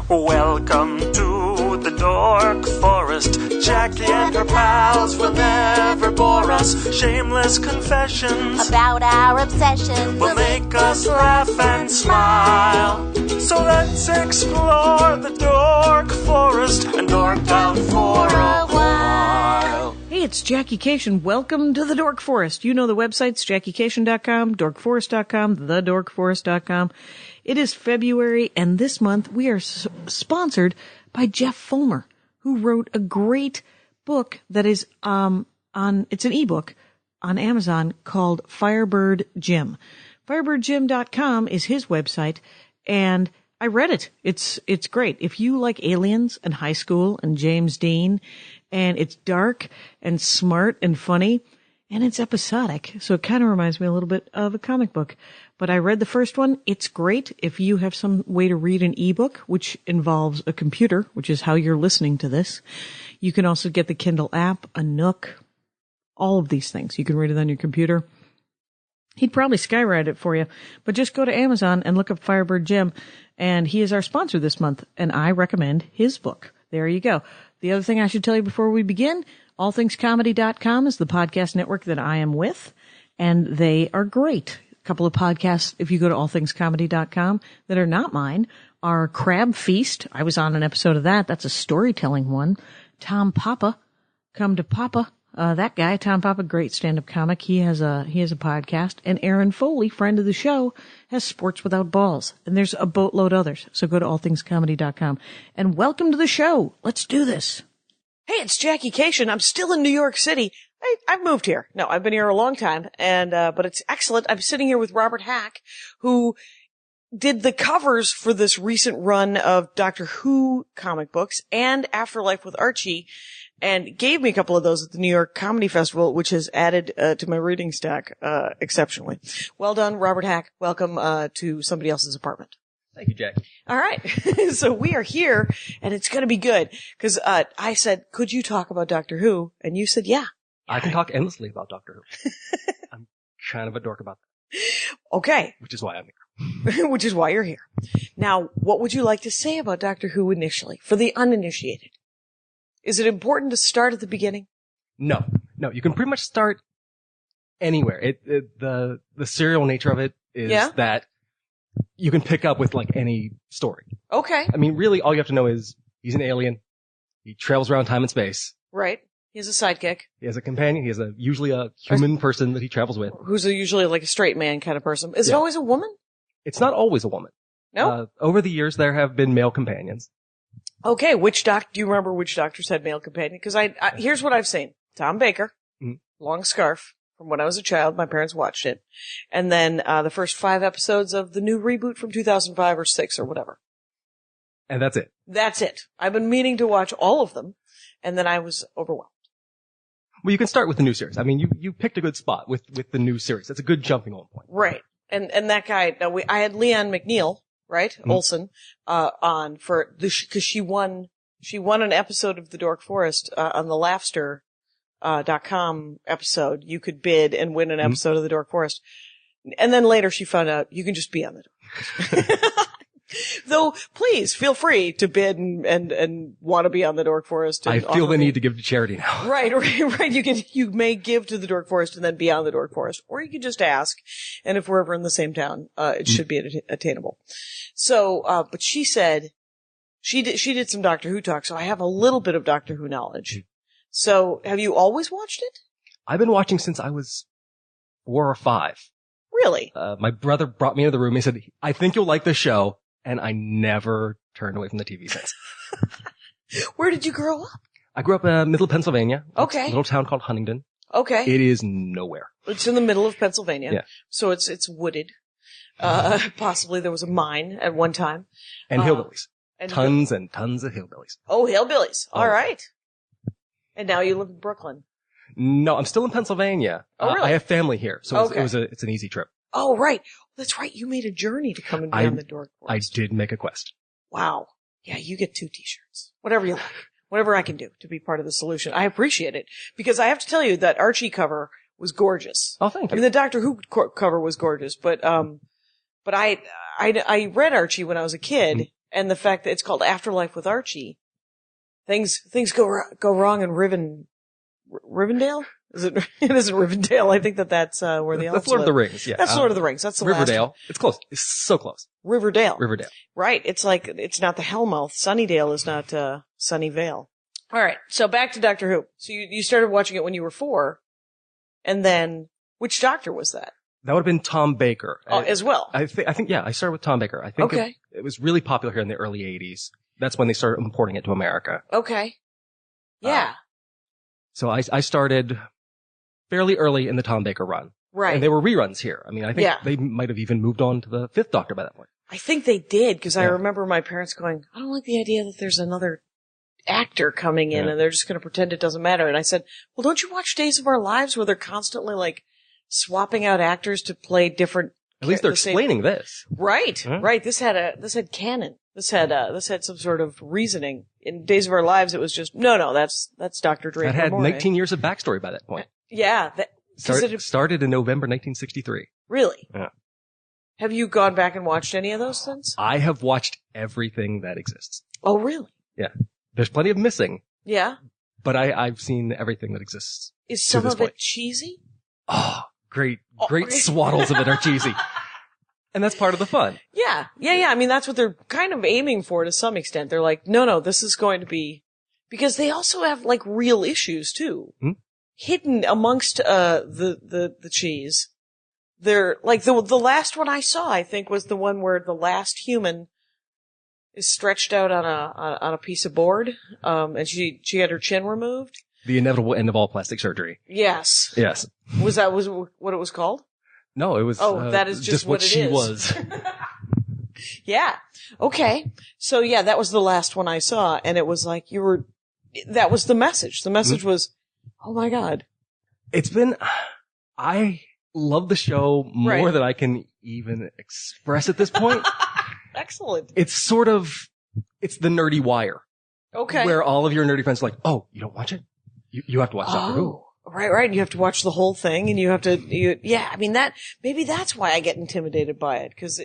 Welcome to the Dork Forest. Jackie and her pals will never bore us. Shameless confessions about our obsession will make us laugh and smile. So let's explore the Dork Forest and dork out for a while. Hey, it's Jackie Cation. Welcome to the Dork Forest. You know the websites, JackieCation.com, DorkForest.com, TheDorkForest.com. It is February, and this month we are sponsored by Jeff Fulmer, who wrote a great book that is it's an ebook on Amazon called Firebird Gym. FirebirdGym.com is his website, and I read it. It's great. If you like aliens and high school and James Dean, and it's dark and smart and funny, and it's episodic, so it kind of reminds me a little bit of a comic book. But I read the first one. It's great if you have some way to read an ebook, which involves a computer, which is how you're listening to this. You can also get the Kindle app, a Nook, all of these things. You can read it on your computer. He'd probably skywrite it for you, but just go to Amazon and look up Firebird Gym, and he is our sponsor this month, and I recommend his book. There you go. The other thing I should tell you before we begin, allthingscomedy.com is the podcast network that I am with, and they are great. A couple of podcasts, if you go to allthingscomedy.com, that are not mine, are Crab Feast. I was on an episode of that. That's a storytelling one. Tom Papa, Come to Papa. That guy, Tom Papa, great stand-up comic. He has a podcast. And Aaron Foley, friend of the show, has Sports Without Balls. And there's a boatload others. So go to allthingscomedy.com. And welcome to the show. Let's do this. Hey, it's Jackie Cation. I'm still in New York City. I've moved here. No, I've been here a long time. And, but it's excellent. I'm sitting here with Robert Hack, who did the covers for this recent run of Doctor Who comic books and Afterlife with Archie, and gave me a couple of those at the New York Comedy Festival, which has added to my reading stack exceptionally. Well done, Robert Hack. Welcome to somebody else's apartment. Thank you, Jack. All right. So we are here, and it's going to be good, because I said, could you talk about Doctor Who? And you said, yeah. I can talk endlessly about Doctor Who. I'm kind of a dork about that. Okay. Which is why I'm here. Which is why you're here. Now, what would you like to say about Doctor Who initially, for the uninitiated? Is it important to start at the beginning? No. You can pretty much start anywhere. The serial nature of it is that you can pick up with like any story. Okay. I mean, really, all you have to know is he's an alien. He travels around time and space. Right. He has a sidekick. He has a companion. He has usually a human person that he travels with. Who's usually like a straight man kind of person. Is it always a woman? It's not always a woman. No? Over the years, there have been male companions. Okay, do you remember which doctors had male companion? Because here's what I've seen. Tom Baker, long scarf, from when I was a child, my parents watched it. And then, the first 5 episodes of the new reboot from 2005 or 6 or whatever. And that's it. That's it. I've been meaning to watch all of them, and then I was overwhelmed. Well, you can start with the new series. I mean, you picked a good spot with the new series. That's a good jumping on point. Right. And that guy, I had Leanne McNeil, right? Olsen, on for cause she won an episode of The Dork Forest, on the Laughster.com episode. You could bid and win an episode of The Dork Forest. And then later she found out you can just be on The Dork Forest. Though, please feel free to bid and want to be on The Dork Forest. I feel the need to give to charity now. Right. You may give to The Dork Forest and then be on The Dork Forest, or you can just ask. And if we're ever in the same town, it should be attainable. So, but she said she did some Doctor Who talk, so I have a little bit of Doctor Who knowledge. So, have you always watched it? I've been watching since I was 4 or 5. Really? My brother brought me into the room. He said, "I think you'll like the show." And I never turned away from the TV since. Where did you grow up? I grew up in Middle Pennsylvania. Okay. A little town called Huntingdon. Okay. It is nowhere. It's in the middle of Pennsylvania. Yeah. So it's wooded. Possibly there was a mine at one time. And hillbillies. Tons and tons of hillbillies. Oh, hillbillies. All right. And now you live in Brooklyn. No, I'm still in Pennsylvania. Oh, really? I have family here. So Okay. it's an easy trip. Oh, right. That's right. You made a journey to come and be on the Dork Forest. I did make a quest. Wow. Yeah, you get 2 t-shirts. Whatever you like. Whatever I can do to be part of the solution. I appreciate it. Because I have to tell you, that Archie cover was gorgeous. Oh, thank you. I mean, the Doctor Who cover was gorgeous, but I read Archie when I was a kid, and the fact that it's called Afterlife with Archie, things go wrong in Rivendell? It isn't Rivendell. I think that's where the elves That's Lord of the live. Rings, yeah. That's Lord of the Rings. That's the Riverdale. last It's close. It's so close. Riverdale. Riverdale. Right. It's like, it's not the Hellmouth. Sunnydale is not, Sunnyvale. All right. So back to Doctor Who. So you started watching it when you were 4. And then, which Doctor was that? That would have been Tom Baker. As well. I think, yeah, I started with Tom Baker. I think Okay. it was really popular here in the early 80s. That's when they started importing it to America. Okay. Yeah. So I started fairly early in the Tom Baker run. Right. And they were reruns here. I mean, I think Yeah. they might have even moved on to the 5th Doctor by that point. I think they did, because I Yeah. remember my parents going, I don't like the idea that there's another actor coming in Yeah. and they're just going to pretend it doesn't matter. And I said, well, don't you watch Days of Our Lives where they're constantly like swapping out actors to play different? At least they're the same- explaining this. Right, Huh? right. This had canon. This had some sort of reasoning. In Days of Our Lives, it was just, no, that's Dr. Draper. That had Moray. 19 years of backstory by that point. Yeah. Started in November 1963. Really? Yeah. Have you gone back and watched any of those since? I have watched everything that exists. Oh, really? Yeah. There's plenty of missing, Yeah. but I've seen everything that exists. Is To some this of it point. cheesy? Oh, great Oh, swaddles of it are cheesy. And that's part of the fun. Yeah. I mean, that's what they're kind of aiming for to some extent. They're like, no, this is going to be, because they also have like real issues too. Hmm? Hidden amongst, the cheese. They're like the last one I saw, I think, was the one where the last human is stretched out on a piece of board. And she had her chin removed. The inevitable end of all plastic surgery. Yes. Yes. Was what it was called? No, it was. That is just what it she is. was. Yeah. Okay. So yeah, that was the last one I saw, and it was like that was the message. The message was, oh my God. I love the show more Right. than I can even express at this point. Excellent. It's the nerdy wire. Okay. Where all of your nerdy friends are like, oh, you don't watch it? You have to watch Doctor Who. Right. You have to watch the whole thing, and you have to, yeah, I mean maybe that's why I get intimidated by it, because,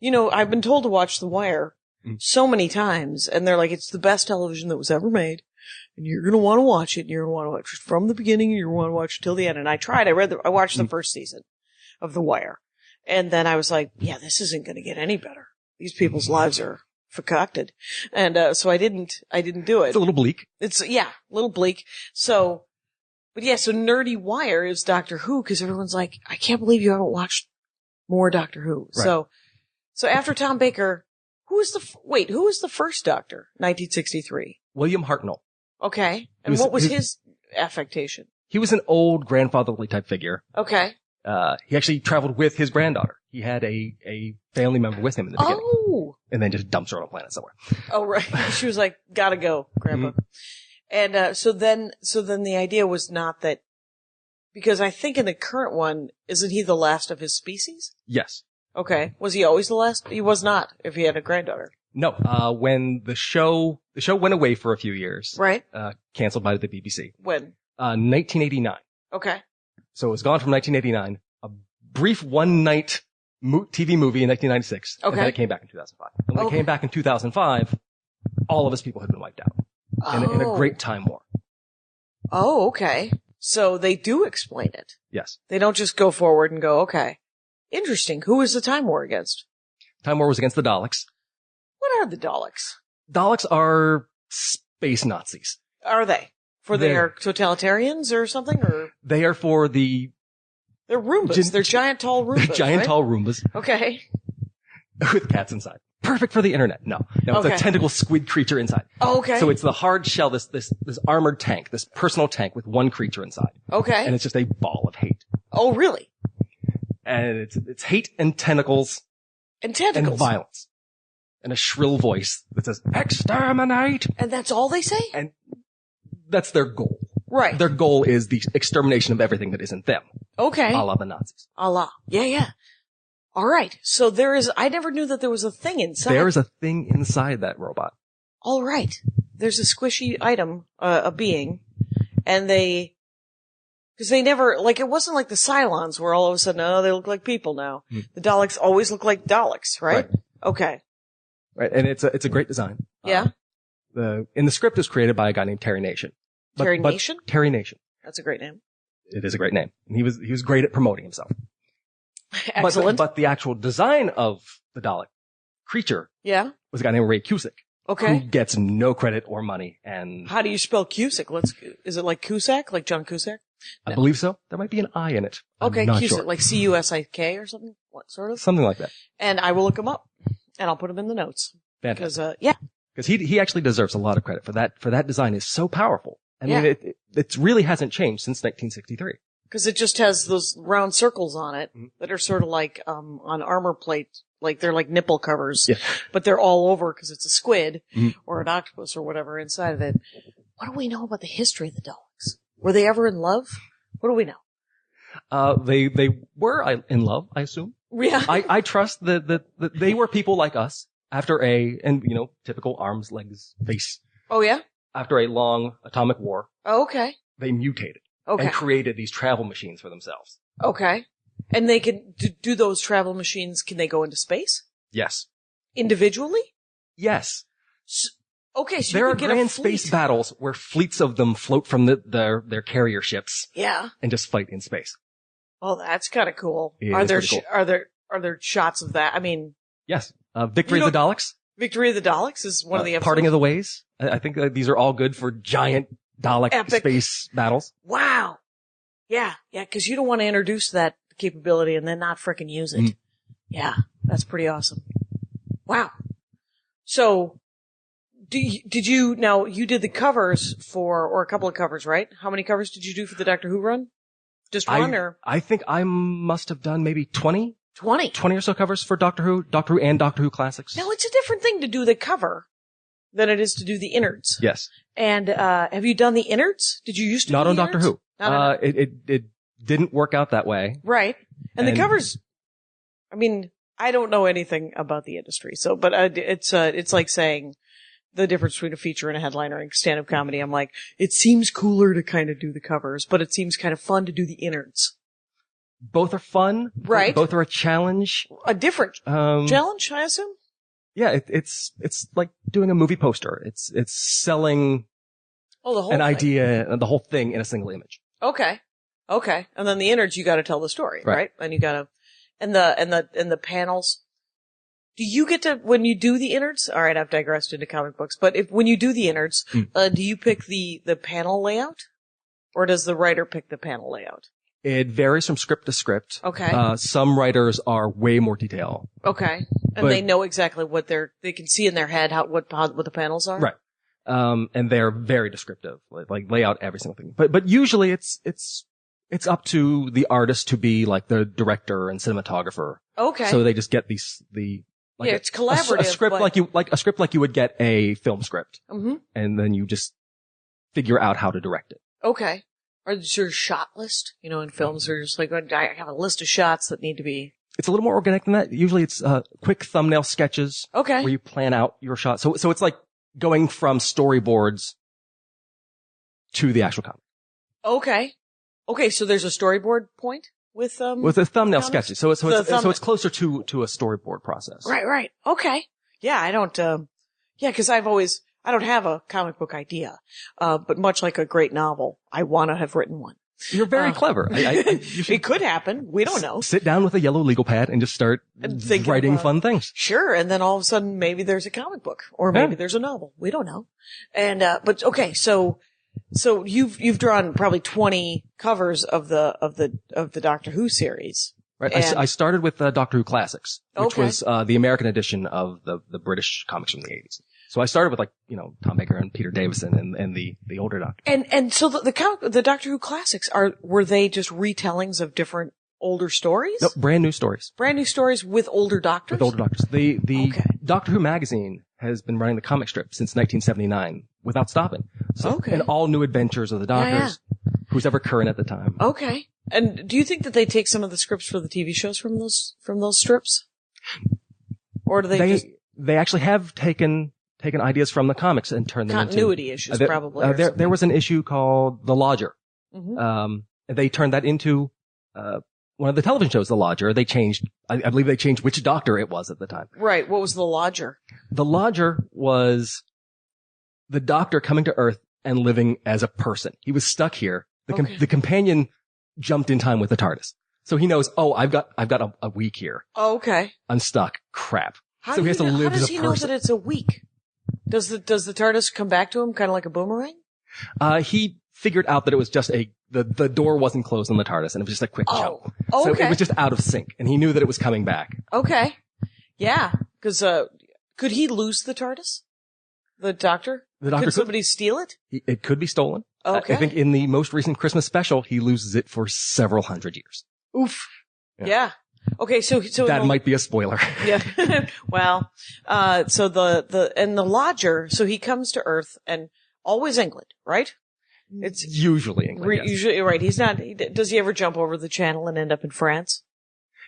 I've been told to watch The Wire so many times, and they're like, it's the best television that was ever made, and you're gonna want to watch it, and you're gonna want to watch it from the beginning, and you're gonna want to watch it till the end. And I tried, I watched the first season of The Wire, and then I was like, yeah, this isn't gonna get any better. These people's lives are concocted. And, so I didn't do it. It's a little bleak. It's, a little bleak. So, but yeah, so Nerdy Wire is Doctor Who, because everyone's like, I can't believe you haven't watched more Doctor Who. Right. So after Tom Baker, who was the first Doctor? 1963. William Hartnell. Okay. And what was his affectation? He was an old grandfatherly type figure. Okay. He actually traveled with his granddaughter. He had a family member with him in the beginning. Oh. And then just dumps her on a planet somewhere. Oh, right. She was like, gotta go, Grandpa. Mm-hmm. And, so then the idea was not that, because I think in the current one, isn't he the last of his species? Yes. Okay. Was he always the last? He was not, if he had a granddaughter. No, when the show went away for a few years. Right. Canceled by the BBC. When? 1989. Okay. So it was gone from 1989. A brief one-night TV movie in 1996. Okay. And then it came back in 2005. And when it Okay. came back in 2005, all of his people had been wiped out. In a great time war. Oh, okay. So they do explain it. Yes. They don't just go forward and go, okay. Interesting. Who is the Time War against? Time war was against the Daleks. What are the Daleks? Daleks are space Nazis. Are they? For their totalitarians or something? Or They are for the they're Roombas. They're giant tall Roombas. giant right? tall Roombas Okay. with cats inside. Perfect for the internet. No, it's Okay. a tentacle squid creature inside. Oh, okay. So it's the hard shell, this armored tank, this personal tank with one creature inside. Okay. And it's just a ball of hate. Oh, really? And it's hate and tentacles And tentacles. and violence. And a shrill voice that says, exterminate! And that's all they say? And that's their goal. Right. Their goal is the extermination of everything that isn't them. Okay. A la the Nazis. Allah. Yeah. All right. So I never knew that there was a thing inside. There is a thing inside that robot. All right. There's a squishy item, a being, and because they never, like, it wasn't like the Cylons where all of a sudden, oh, they look like people now. The Daleks always look like Daleks, right? Right. Okay. Right, and it's a great design. Yeah. The script is created by a guy named Terry Nation. Terry Nation? Terry Nation. That's a great name. It is a great name. And he was great at promoting himself. Excellent. But the actual design of the Dalek creature was a guy named Ray Cusick. Okay. Who gets no credit or money. And how do you spell Cusick? Is it like Cusack? Like John Cusack? I believe so. There might be an I in it. Okay, I'm not Cusick, sure. like Cusick or something? What sort of? Something like that. And I will look him up. And I'll put him in the notes. Fantastic. Because, he actually deserves a lot of credit for that. For that design is so powerful. I mean, it really hasn't changed since 1963. Because it just has those round circles on it that are sort of like, on armor plate, like they're like nipple covers, but they're all over because it's a squid or an octopus or whatever inside of it. What do we know about the history of the Daleks? Were they ever in love? What do we know? They were in love, I assume. Yeah. I trust that they were people like us after typical arms, legs, face. Oh yeah? After a long atomic war. Oh, okay. They mutated. Okay. And created these travel machines for themselves. Okay. And they can do those travel machines, can they go into space? Yes. Individually? Yes. So there are grand space battles where fleets of them float from their carrier ships. Yeah. And just fight in space. Oh, that's kind of cool. Yeah, Are there shots of that? I mean. Yes. Victory of the Daleks. Victory of the Daleks is one of the episodes. Parting of the Ways. I think these are all good for giant Dalek epic space battles. Wow. Yeah. Yeah. Cause you don't want to introduce that capability and then not frickin' use it. Yeah. That's pretty awesome. Wow. So you did the covers or a couple of covers, right? How many covers did you do for the Doctor Who run? Just one or? I think I must have done maybe 20 or so covers for Doctor Who and Doctor Who Classics. Now it's a different thing to do the cover than it is to do the innards. Yes. And, have you done the innards? Did you used to Not do on the Doctor innards? Who. It didn't work out that way. Right. And the covers, I mean, I don't know anything about the industry, but it's like saying the difference between a feature and a headliner in stand-up comedy. I'm like, it seems cooler to kind of do the covers, but it seems kind of fun to do the innards. Both are fun. Right. Both are a challenge. A different challenge, I assume? Yeah, it's like doing a movie poster. It's selling an idea, the whole thing in a single image. Okay. And then the innards, you gotta tell the story, right? And you gotta, and the panels. Do you get to, when you do the innards? All right, I've digressed into comic books, but when you do the innards, do you pick the panel layout? Or does the writer pick the panel layout? It varies from script to script. Okay. Some writers are way more detailed. Okay. And they know exactly what they can see in their head what the panels are? Right. And they're very descriptive, like lay out every single thing. But usually it's up to the artist to be like the director and cinematographer. Okay. So they just get it's collaborative. A script like you would get a film script. Mm-hmm. And then you just figure out how to direct it. Okay. Or is there a shot list? In films, they're just like, I have a list of shots that need to be. It's a little more organic than that. Usually it's, quick thumbnail sketches. Okay. Where you plan out your shot. So it's like going from storyboards to the actual comic. Okay. So there's a storyboard point with the thumbnail sketches. So it's closer to a storyboard process. Right. Okay. Yeah, I don't, cause I don't have a comic book idea. But much like a great novel, I want to have written one. You're very clever. It could happen. We don't know. Sit down with a yellow legal pad and just start writing fun things. Sure. And then all of a sudden, maybe there's a comic book or maybe there's a novel. We don't know. And, but okay. So you've drawn probably 20 covers of the Doctor Who series. Right. I started with Doctor Who Classics, which was the American edition of the British comics from the 80s. So I started with Tom Baker and Peter Davison and the older Doctor. And so the Doctor Who Classics were they just retellings of different older stories? No, brand new stories. Brand new stories with older Doctors? With older Doctors. The Doctor Who magazine has been running the comic strip since 1979 without stopping. So, and all new adventures of the Doctors, who's ever current at the time. Okay. And do you think that they take some of the scripts for the TV shows from those strips? Or do they actually have taken ideas from the comics and turned them into continuity issues, probably. There was an issue called The Lodger. Mm-hmm. They turned that into one of the television shows, The Lodger, they changed, I believe they changed which doctor it was at the time. Right. What was the Lodger? The Lodger was the doctor coming to Earth and living as a person. He was stuck here. The companion jumped in time with the TARDIS. So he knows, oh, I've got a week here. Oh, okay. I'm stuck. Crap. How so he has to live as a person. How does he know that it's a week? Does the TARDIS come back to him kind of like a boomerang? He figured out that it was just the door wasn't closed on the TARDIS and it was just a quick jump. Oh, so okay. it was just out of sync and he knew that it was coming back. Okay. Yeah. Cause, could he lose the TARDIS? The Doctor? Could somebody steal it? It could be stolen. Okay. I think in the most recent Christmas special, he loses it for several hundred years. Oof. Yeah. Okay. So that might be a spoiler. Yeah. Well, so the Lodger, so he comes to Earth and always England, right? It's usually England. Yes. Usually, right. He's not, does he ever jump over the channel and end up in France?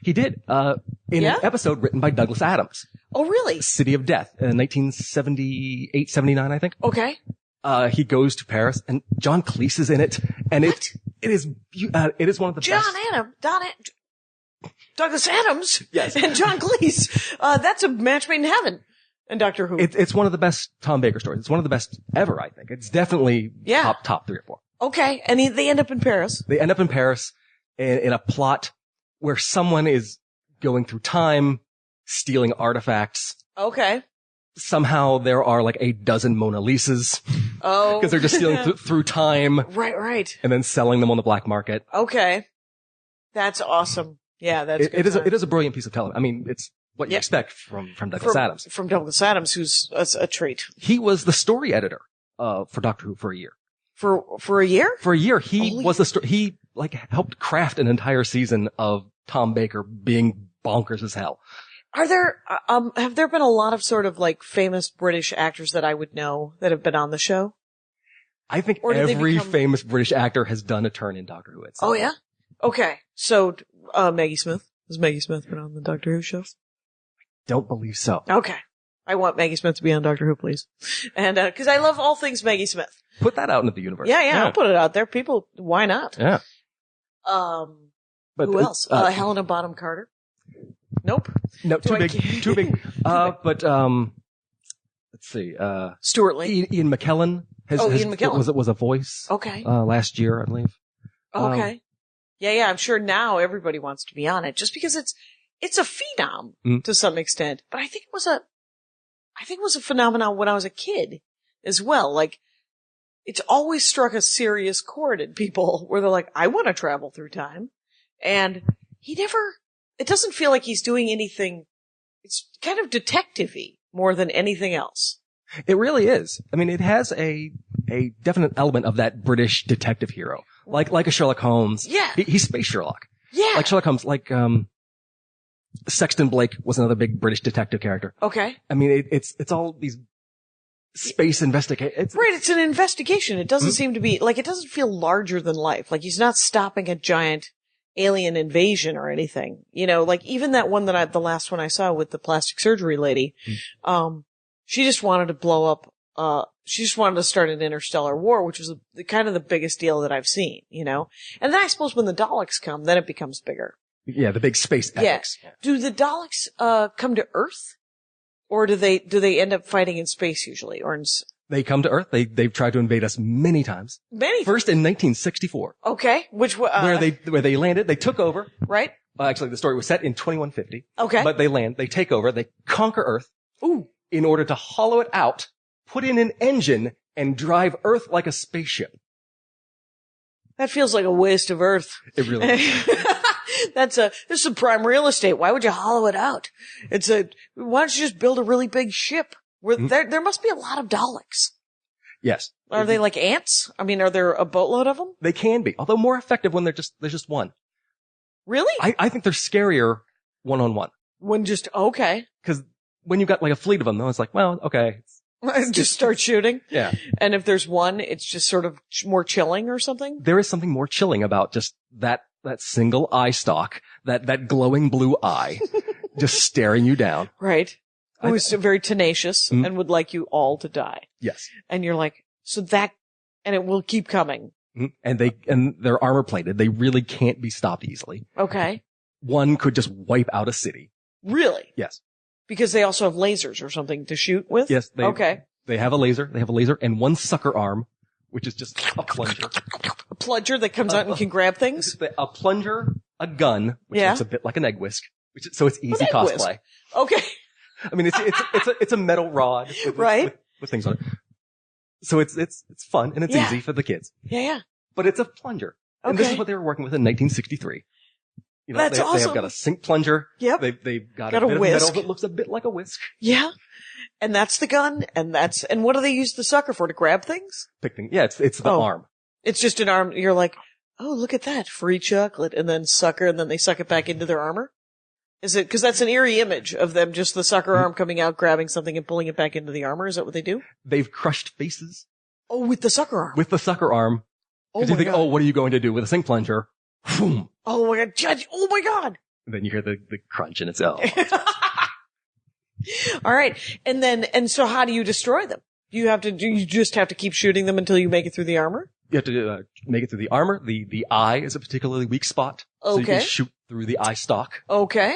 He did, in an episode written by Douglas Adams. Oh, really? City of Death, 1978, 79, I think. Okay. He goes to Paris and John Cleese is in it. And it is one of the best. Douglas Adams. Yes. And John Cleese. That's a match made in heaven. And Doctor Who. It's one of the best Tom Baker stories. It's one of the best ever, I think. It's definitely top 3 or 4. Okay. And they end up in Paris. They end up in Paris in a plot where someone is going through time, stealing artifacts. Okay. Somehow there are like a dozen Mona Lisas. Oh. Because they're just stealing through time. Right. And then selling them on the black market. Okay. That's awesome. Yeah, it is a brilliant piece of television. I mean, it's what you expect from Douglas Adams. From Douglas Adams, who's a treat. He was the story editor, for Doctor Who for a year. For a year? For a year. He was he helped craft an entire season of Tom Baker being bonkers as hell. Are there, have there been a lot of sort of like famous British actors that I would know that have been on the show? I think every famous British actor has done a turn in Doctor Who itself. Oh yeah? Okay. So, Maggie Smith. Has Maggie Smith been on the Doctor Who show? Don't believe so. Okay. I want Maggie Smith to be on Doctor Who, please. And, cause I love all things Maggie Smith. Put that out into the universe. Yeah. I'll put it out there. People, why not? Yeah. But who else? Helena Bonham Carter. Nope. No, too big. But, let's see, Stuart Lee. Ian McKellen Ian McKellen. Was a voice. Okay. Last year, I believe. Okay. Yeah. I'm sure now everybody wants to be on it just because it's a phenom to some extent, but I think it was a phenomenon when I was a kid as well. Like, it's always struck a serious chord in people where they're like, I want to travel through time. And it doesn't feel like he's doing anything. It's kind of detective-y more than anything else. It really is. I mean, it has a definite element of that British detective hero. Like a Sherlock Holmes. Yeah. He's space Sherlock. Yeah. Like Sherlock Holmes, Sexton Blake was another big British detective character. Okay. I mean, it's all these space investigations. Right, it's an investigation. It doesn't seem to be, it doesn't feel larger than life. Like, he's not stopping a giant alien invasion or anything. You know, like, even that one the last one I saw with the plastic surgery lady, she just wanted to blow up, she just wanted to start an interstellar war, which was kind of the biggest deal that I've seen, you know? And then I suppose when the Daleks come, then it becomes bigger. Yeah, the big space epics. Yeah. Do the Daleks, come to Earth? Or do they end up fighting in space usually? Or They come to Earth. They've tried to invade us many times. First in 1964. Okay. Where they landed, they took over. Right. Actually, the story was set in 2150. Okay. But they take over, they conquer Earth. Ooh. In order to hollow it out, put in an engine, and drive Earth like a spaceship. That feels like a waste of Earth. It really is. This is some prime real estate. Why would you hollow it out? Why don't you just build a really big ship? There must be a lot of Daleks. Yes. Are they like ants? I mean, are there a boatload of them? They can be, although more effective when there's just one. Really? I think they're scarier one-on-one. Okay. Cause when you've got like a fleet of them, though, it's like, well, okay. Just start shooting. Yeah. And if there's one, it's just sort of more chilling or something? There is something more chilling about just that single eye stalk, that glowing blue eye, just staring you down. Right. Who is very tenacious and would like you all to die. Yes. And you're like, and it will keep coming. And they're armor plated. They really can't be stopped easily. Okay. One could just wipe out a city. Really? Yes. Because they also have lasers or something to shoot with? Yes. Okay. They have a laser. They have a laser and one sucker arm, which is just a plunger. A plunger that comes out and can grab things? A plunger, a gun, which looks a bit like an egg whisk, so it's easy egg cosplay. Whisk. Okay. I mean, it's a metal rod with things on it. So it's fun and it's easy for the kids. Yeah. But it's a plunger. Okay. And this is what they were working with in 1963. You know, That's awesome. They have got a sink plunger. Yep. They've got a a bit of whisk. metal that looks a bit like a whisk. Yeah. And that's the gun, and what do they use the sucker for? To grab things? Pick things. Yeah, it's the arm. It's just an arm. You're like, oh, look at that. Free chocolate. And then sucker, and then they suck it back into their armor? Is it, cause that's an eerie image of them, just the sucker arm coming out, grabbing something and pulling it back into the armor. Is that what they do? They've crushed faces. Oh, with the sucker arm. With the sucker arm. Oh Cause you my think, God. oh, what are you going to do with a sink plunger? Boom. Oh my God, Judge. Oh my God. And then you hear the crunch and it's, oh. All right. And so how do you destroy them? You just have to keep shooting them until you make it through the armor? You have to make it through the armor. The eye is a particularly weak spot. So you can shoot through the eye stalk. Okay.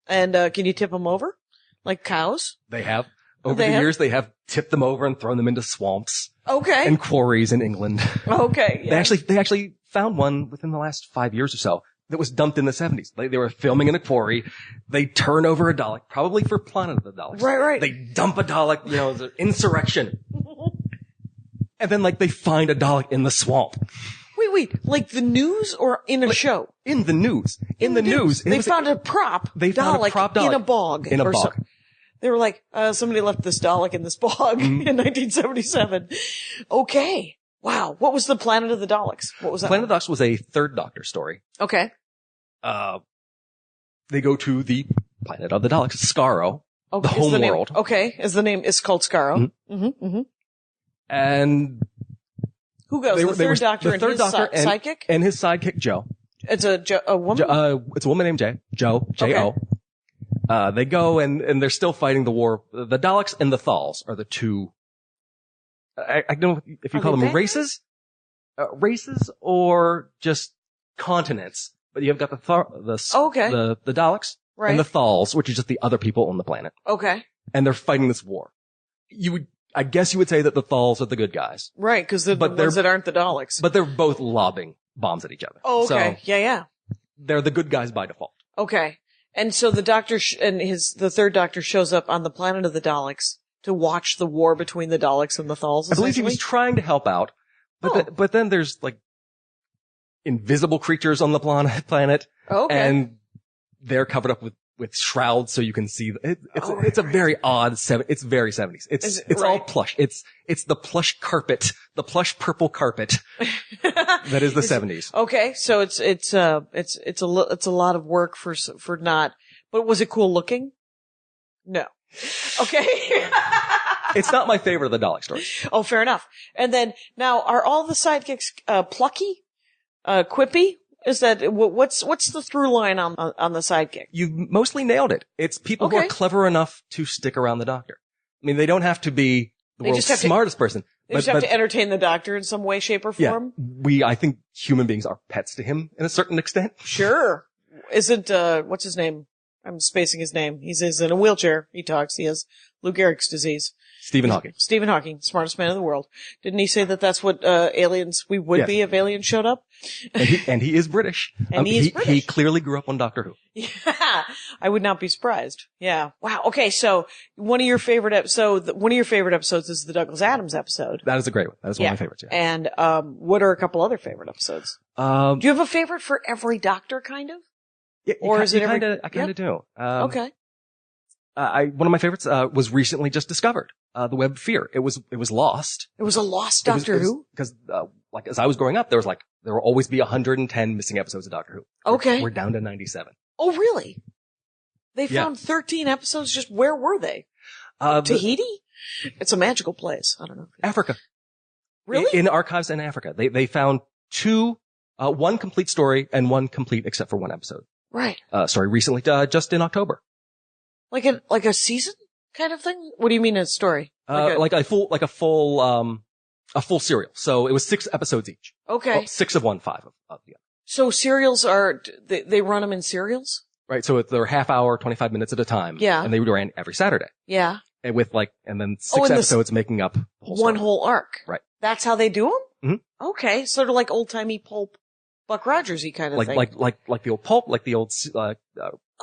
And can you tip them over? Like cows? They have. Over the years, they have tipped them over and thrown them into swamps. Okay. And quarries in England. Okay. Yeah. They actually found one within the last 5 years or so that was dumped in the 70s. They were filming in a quarry. They turn over a Dalek, probably for Planet of the Daleks. Right. They dump a Dalek, it's an insurrection. And then they find a Dalek in the swamp. Wait, like the news or in a show? In the news. In the news. They found a prop They found a prop Dalek. In a bog. In a bog. They were like, somebody left this Dalek in this bog in 1977. Okay. Wow. What was the Planet of the Daleks? What was that? Planet of the Daleks was a Third Doctor story. Okay. They go to the Planet of the Daleks, Skaro, the home world. Okay. The name is called Skaro. Mm-hmm. And who goes? The Third Doctor and his sidekick? And his sidekick, Joe. It's a woman? It's a woman named Joe, J-O. Okay. They go and they're still fighting the war. The Daleks and the Thals are the two, I don't know if you call them races or just continents, but you've got the Daleks and the Thals, which is just the other people on the planet. Okay. And they're fighting this war. I guess you would say that the Thals are the good guys. Right, because they're the ones that aren't the Daleks. But they're both lobbing bombs at each other. Oh, okay. So yeah. They're the good guys by default. Okay. And so the Doctor the Third Doctor shows up on the Planet of the Daleks to watch the war between the Daleks and the Thals. I believe he was trying to help out, but then there's invisible creatures on the planet. Okay. And they're covered up with shrouds so you can see it's a very odd it's very 70s. It's all plush. It's the plush carpet, the plush purple carpet that is the 70s. Okay. So it's a lot of work for not, but was it cool looking? No. Okay. It's not my favorite of the Dalek stories. Oh, fair enough. And then now are all the sidekicks plucky? Quippy? Is that what's the through line on the sidekick? You've mostly nailed it. It's people who are clever enough to stick around the Doctor. I mean, they don't have to be the world's smartest person. They just have to entertain the Doctor in some way, shape, or form. Yeah, I think human beings are pets to him in a certain extent. Sure. Isn't what's his name? I'm spacing his name. He's in a wheelchair. He talks. He has Lou Gehrig's disease. Stephen Hawking. Stephen Hawking, smartest man in the world. Didn't he say that that's what we would be if aliens showed up? And he is British. And he is British. He clearly grew up on Doctor Who. Yeah, I would not be surprised. Yeah. Wow. Okay, so one of your favorite episodes is the Douglas Adams episode. That is a great one. That is one of my favorites. Yeah. And what are a couple other favorite episodes? Do you have a favorite for every Doctor, kind of? Yeah, or is it I kind of do. Okay. One of my favorites was recently just discovered. The Web of Fear. It was lost. It was a lost Doctor Who? Because as I was growing up, there will always be 110 missing episodes of Doctor Who. Okay. We're down to 97. Oh, really? They found 13 episodes. Just where were they? Tahiti? It's a magical place. I don't know. Africa. Really? In archives in Africa. They found one complete story and one complete except for one episode. Right. Story recently, just in October. Like a season kind of thing? What do you mean a story? Like a full A full serial. So it was 6 episodes each. Okay. Well, 6 of one, 5 of the other. So serials they run them in serials? Right. So they're half hour, 25 minutes at a time. Yeah. And they ran every Saturday. Yeah. And and then 6 episodes making up one whole arc. Right. That's how they do them? Mm-hmm. Okay. Sort of like old-timey pulp, Buck Rogers-y kind of thing. Like the old pulp, like the old,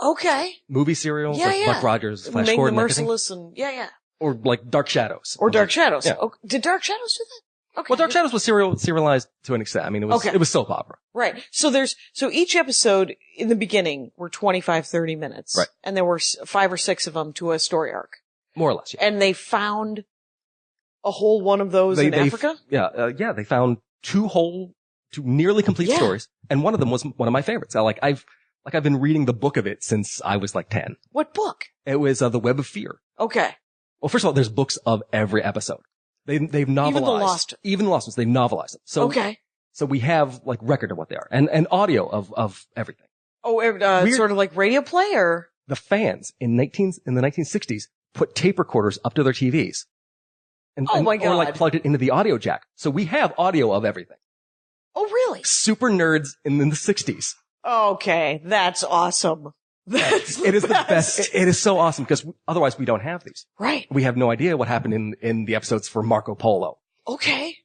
okay. movie serials, Yeah, like yeah. Buck Rogers, Flash Ming Gordon, the and everything. Merciless and, yeah. Or like Dark Shadows. Or Dark Shadows. Yeah. Oh, did Dark Shadows do that? Okay. Well, Dark Shadows was serialized to an extent. I mean, it was soap opera. Right. So each episode in the beginning were 25, 30 minutes. Right. And there were 5 or 6 of them to a story arc. More or less, yeah. And they found a whole one of those in Africa? Yeah, they found 2 nearly complete stories. And one of them was one of my favorites. I've been reading the book of it since I was like 10. What book? It was, The Web of Fear. Okay. Well, first of all, there's books of every episode. They've novelized. Even the lost ones, they've novelized them. So, so we have like record of what they are and audio of everything. Oh, sort of like radio play or? The fans in the 1960s put tape recorders up to their TVs. Oh my God. Or like plugged it into the audio jack. So we have audio of everything. Oh, really? Super nerds in the 60s. Okay. That's awesome. It is the best. It is so awesome because otherwise we don't have these. Right. We have no idea what happened in the episodes for Marco Polo. Okay.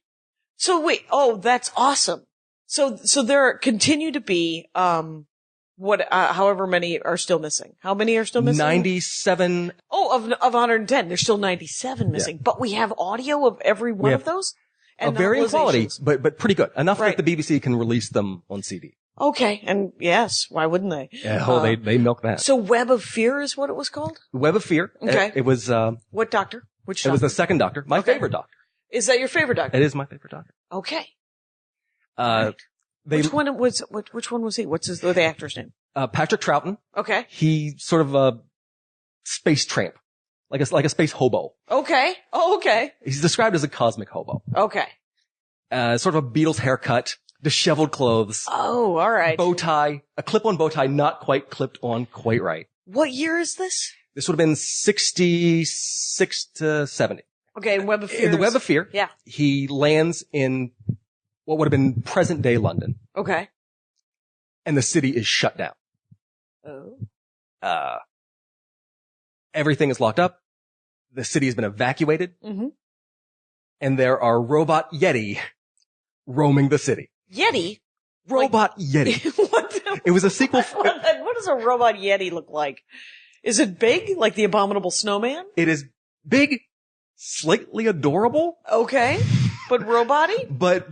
So wait. Oh, that's awesome. So there continue to be, however many are still missing. How many are still missing? 97. Oh, of 110. There's still 97 missing. Yeah. But we have audio of every one of those? And varying quality, but pretty good. Enough that the BBC can release them on CD. Okay. And yes, why wouldn't they? Yeah, they milk that. So Web of Fear is what it was called? Web of Fear. Okay. It was, what doctor? Which doctor? It was the second doctor. My favorite doctor. Is that your favorite doctor? It is my favorite doctor. Okay. Right. Which one was he? What's the actor's name? Patrick Troughton. Okay. He sort of a space tramp. Like a space hobo. Okay. Oh, okay. He's described as a cosmic hobo. Okay. Sort of a Beatles haircut, disheveled clothes. Oh, all right. Bow tie, a clip-on bow tie, not quite clipped on quite right. What year is this? This would have been 66 to 70. Okay, in Web of Fear. In the Web of Fear. Yeah. He lands in what would have been present day London. Okay. And the city is shut down. Oh. Everything is locked up. The city has been evacuated. Mm-hmm. And there are robot Yeti roaming the city. Yeti? Robot Yeti. It was a sequel. What does a robot Yeti look like? Is it big, like the Abominable Snowman? It is big, slightly adorable. Okay. But robot-y? But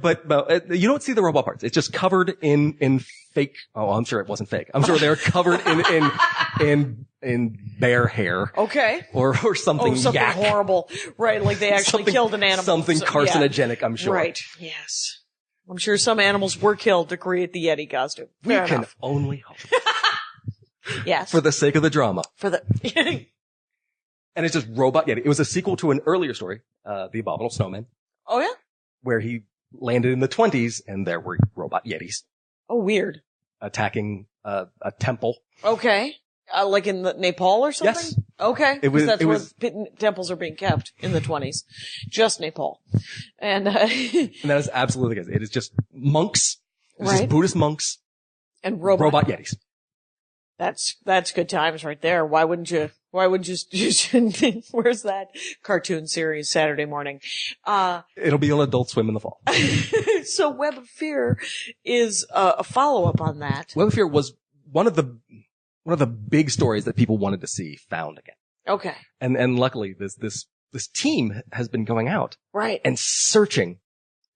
you don't see the robot parts. It's just covered in fake. Oh, I'm sure it wasn't fake. I'm sure they're covered in bear hair. Okay. Or something. Oh, something yak. horrible. Right. Like they actually killed an animal. Something carcinogenic, I'm sure. Right. Yes. I'm sure some animals were killed to create the Yeti costume. We can only hope. Yes. For the sake of the drama. And it's just Robot Yeti. It was a sequel to an earlier story, The Abominable Snowman. Oh, yeah? Where he landed in the 20s and there were Robot Yetis. Oh, weird. Attacking a temple. Okay. Like in Nepal or something? Yes. Okay. That's where temples are being kept in the 20s. Just Nepal. And that is absolutely the case. It is just monks. It's just Buddhist monks. And robot Yetis. That's good times right there. Why wouldn't you where's that cartoon series Saturday morning? It'll be on Adult Swim in the fall. So Web of Fear is a follow-up on that. Web of Fear was one of the big stories that people wanted to see found again. Okay. And luckily this team has been going out. Right. And searching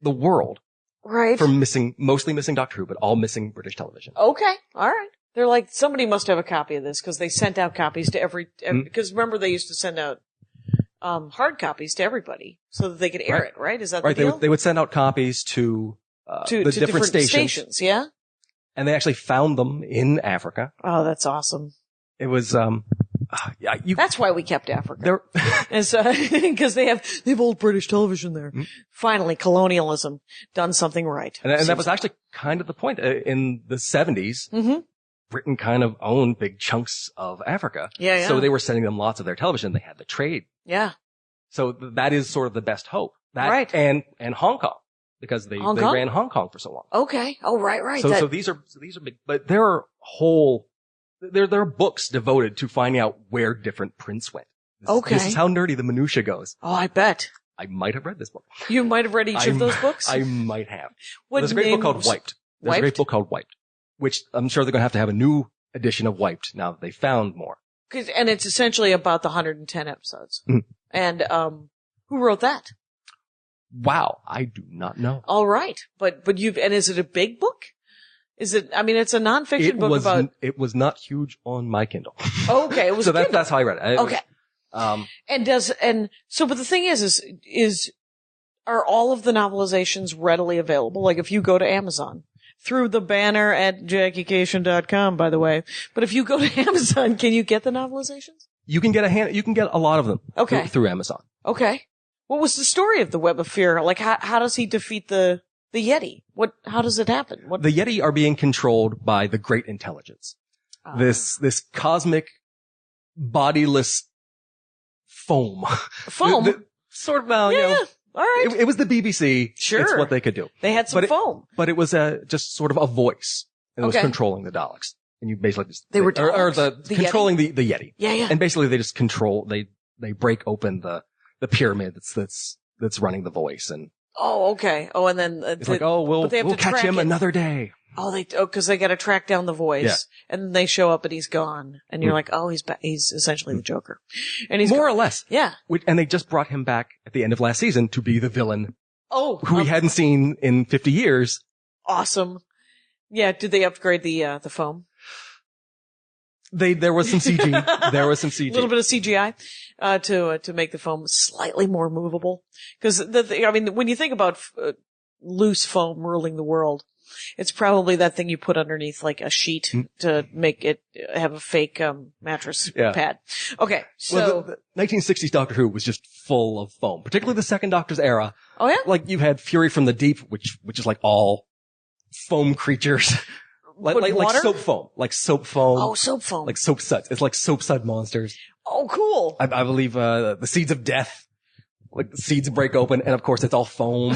the world. Right. For mostly missing Doctor Who, but all missing British television. Okay. All right. They're like, somebody must have a copy of this because they sent out copies to every because remember they used to send out hard copies to everybody so that they could air it, right? Is that the deal? They would send out copies to the different stations. Yeah. And they actually found them in Africa. Oh, that's awesome. It was that's why we kept Africa. Because they have old British television there. Mm-hmm. Finally, colonialism done something right. And that was actually kind of the point in the 70s. Mm-hmm. Britain kind of owned big chunks of Africa. Yeah. So they were sending them lots of their television. They had the trade. Yeah. So that is sort of the best hope. That Right. and Hong Kong, because they ran Hong Kong for so long. Okay. Oh, right. So these are big, but there are books devoted to finding out where different prints went. This is how nerdy the minutia goes. Oh, I bet. I might have read this book. You might have read each of those books? I might have. What There's a great book called Wiped. There's a great book called Wiped, which I'm sure they're going to have a new edition of Wiped now that they found more. And it's essentially about the 110 episodes. Mhm. And, who wrote that? Wow, I do not know. All right. But and is it a big book? It's a nonfiction book about. It was not huge on my Kindle. Okay. It was so that's how I read it. Okay. But the thing is, are all of the novelizations readily available? Like if you go to Amazon through the banner at JackieCation.com, by the way, but if you go to Amazon, can you get the novelizations? You can get a lot of them. Okay. Through Amazon. Okay. What was the story of the Web of Fear? Like how does he defeat the Yeti? How does it happen? The Yeti are being controlled by the Great Intelligence. This cosmic, bodiless foam. Sort of, All right. It was the BBC. Sure. It's what they could do. They had some foam. But it was just sort of a voice that was controlling the Daleks. And you basically just, they were controlling Yeti? the Yeti. Yeah. And basically they just they break open the pyramid that's running the voice. And oh, okay. Oh, and then it's we'll catch him another day. Oh, because they got to track down the voice, and then they show up and he's gone, and you're like, oh, he's essentially the Joker, and he's more or less, yeah. And they just brought him back at the end of last season to be the villain. Oh, who we hadn't seen in 50 years. Awesome. Yeah. Did they upgrade the foam? There was some CG. There was some CG. A little bit of CGI, to make the foam slightly more movable. Cause when you think about loose foam ruling the world, it's probably that thing you put underneath like a sheet to make it have a fake, mattress pad. Okay. So the 1960s Doctor Who was just full of foam, particularly the second Doctor's era. Oh yeah? Like you had Fury from the Deep, which is like all foam creatures. Like soap foam. Like soap foam. Oh, soap foam. Like soap suds. It's like soap sud monsters. Oh, cool. I believe, the seeds of death. Like the seeds break open and of course it's all foam.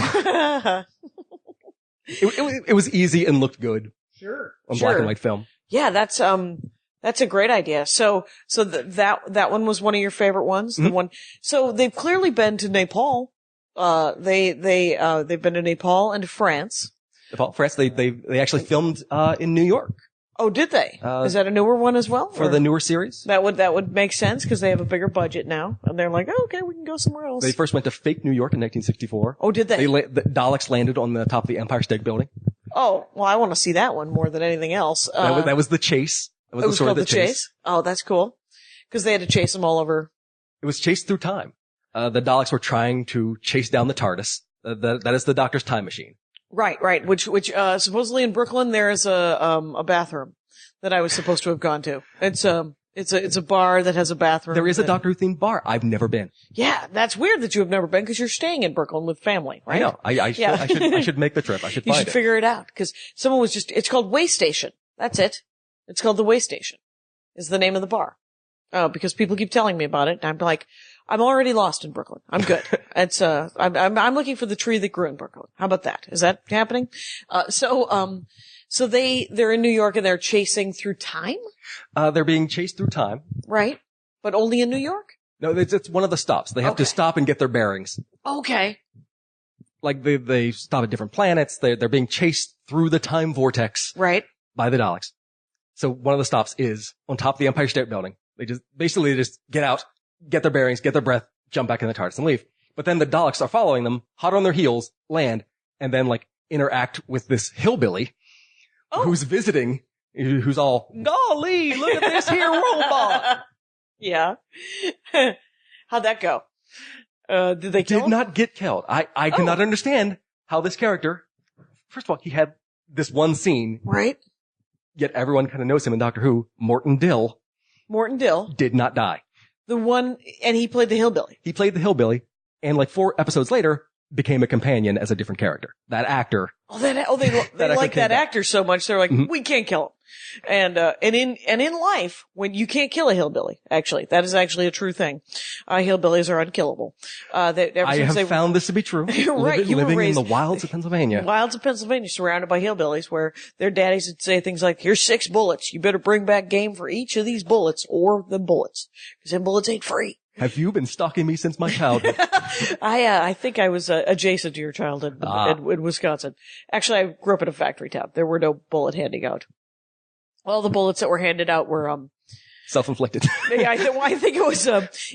It was easy and looked good. Sure. On black and white film. Yeah, that's a great idea. So that one was one of your favorite ones? Mm-hmm. The one, so they've clearly been to Nepal. They've been to Nepal and to France. France, they actually filmed, in New York. Oh, did they? Is that a newer one as well? For the newer series? That would make sense because they have a bigger budget now. And they're like, oh, okay, we can go somewhere else. They first went to fake New York in 1964. Oh, did they? The Daleks landed on the top of the Empire State Building. Oh, well, I want to see that one more than anything else. That was the chase. That was the story of the chase. Oh, that's cool. Because they had to chase them all over. It was chased through time. The Daleks were trying to chase down the TARDIS. That is the Doctor's time machine. Right. Which supposedly in Brooklyn there is a bathroom that I was supposed to have gone to. It's a bar that has a bathroom. There is a Doctor Who themed bar. I've never been. Yeah, that's weird that you have never been because you're staying in Brooklyn with family, right? I know. I should make the trip. I should You find should it. figure it out because someone was it's called Way Station. That's it. It's called the Way Station is the name of the bar. Because people keep telling me about it and I'm like, I'm already lost in Brooklyn. I'm good. It's, I'm looking for the tree that grew in Brooklyn. How about that? Is that happening? So they're in New York and they're chasing through time? They're being chased through time. Right. But only in New York? No, it's one of the stops. They have to stop and get their bearings. Okay. Like they stop at different planets. They're being chased through the time vortex. Right. By the Daleks. So one of the stops is on top of the Empire State Building. They just get out, get their bearings, get their breath, jump back in the TARDIS and leave. But then the Daleks are following them, hot on their heels, land, and then like interact with this hillbilly who's visiting, who's all, golly, look at this here robot. Yeah. How'd that go? Did they kill him? Did not get killed. I cannot understand how this character, first of all, he had this one scene. Right. Yet everyone kind of knows him in Doctor Who. Morton Dill did not die. The one, and he played the hillbilly. He played the hillbilly, and like 4 episodes later, became a companion as a different character. That actor. They like that actor so much they're like, we can't kill him. And in life, when you can't kill a hillbilly, actually, that is actually a true thing. Hillbillies are unkillable. I have found this to be true. Right. Living in the wilds of Pennsylvania. Wilds of Pennsylvania, surrounded by hillbillies, where their daddies would say things like, here's 6 bullets. You better bring back game for each of these bullets or the bullets. Because them bullets ain't free. Have you been stalking me since my childhood? I think I was adjacent to your childhood in Wisconsin. Actually, I grew up in a factory town. There were no bullet handing out. All the bullets that were handed out were self-inflicted. I think it was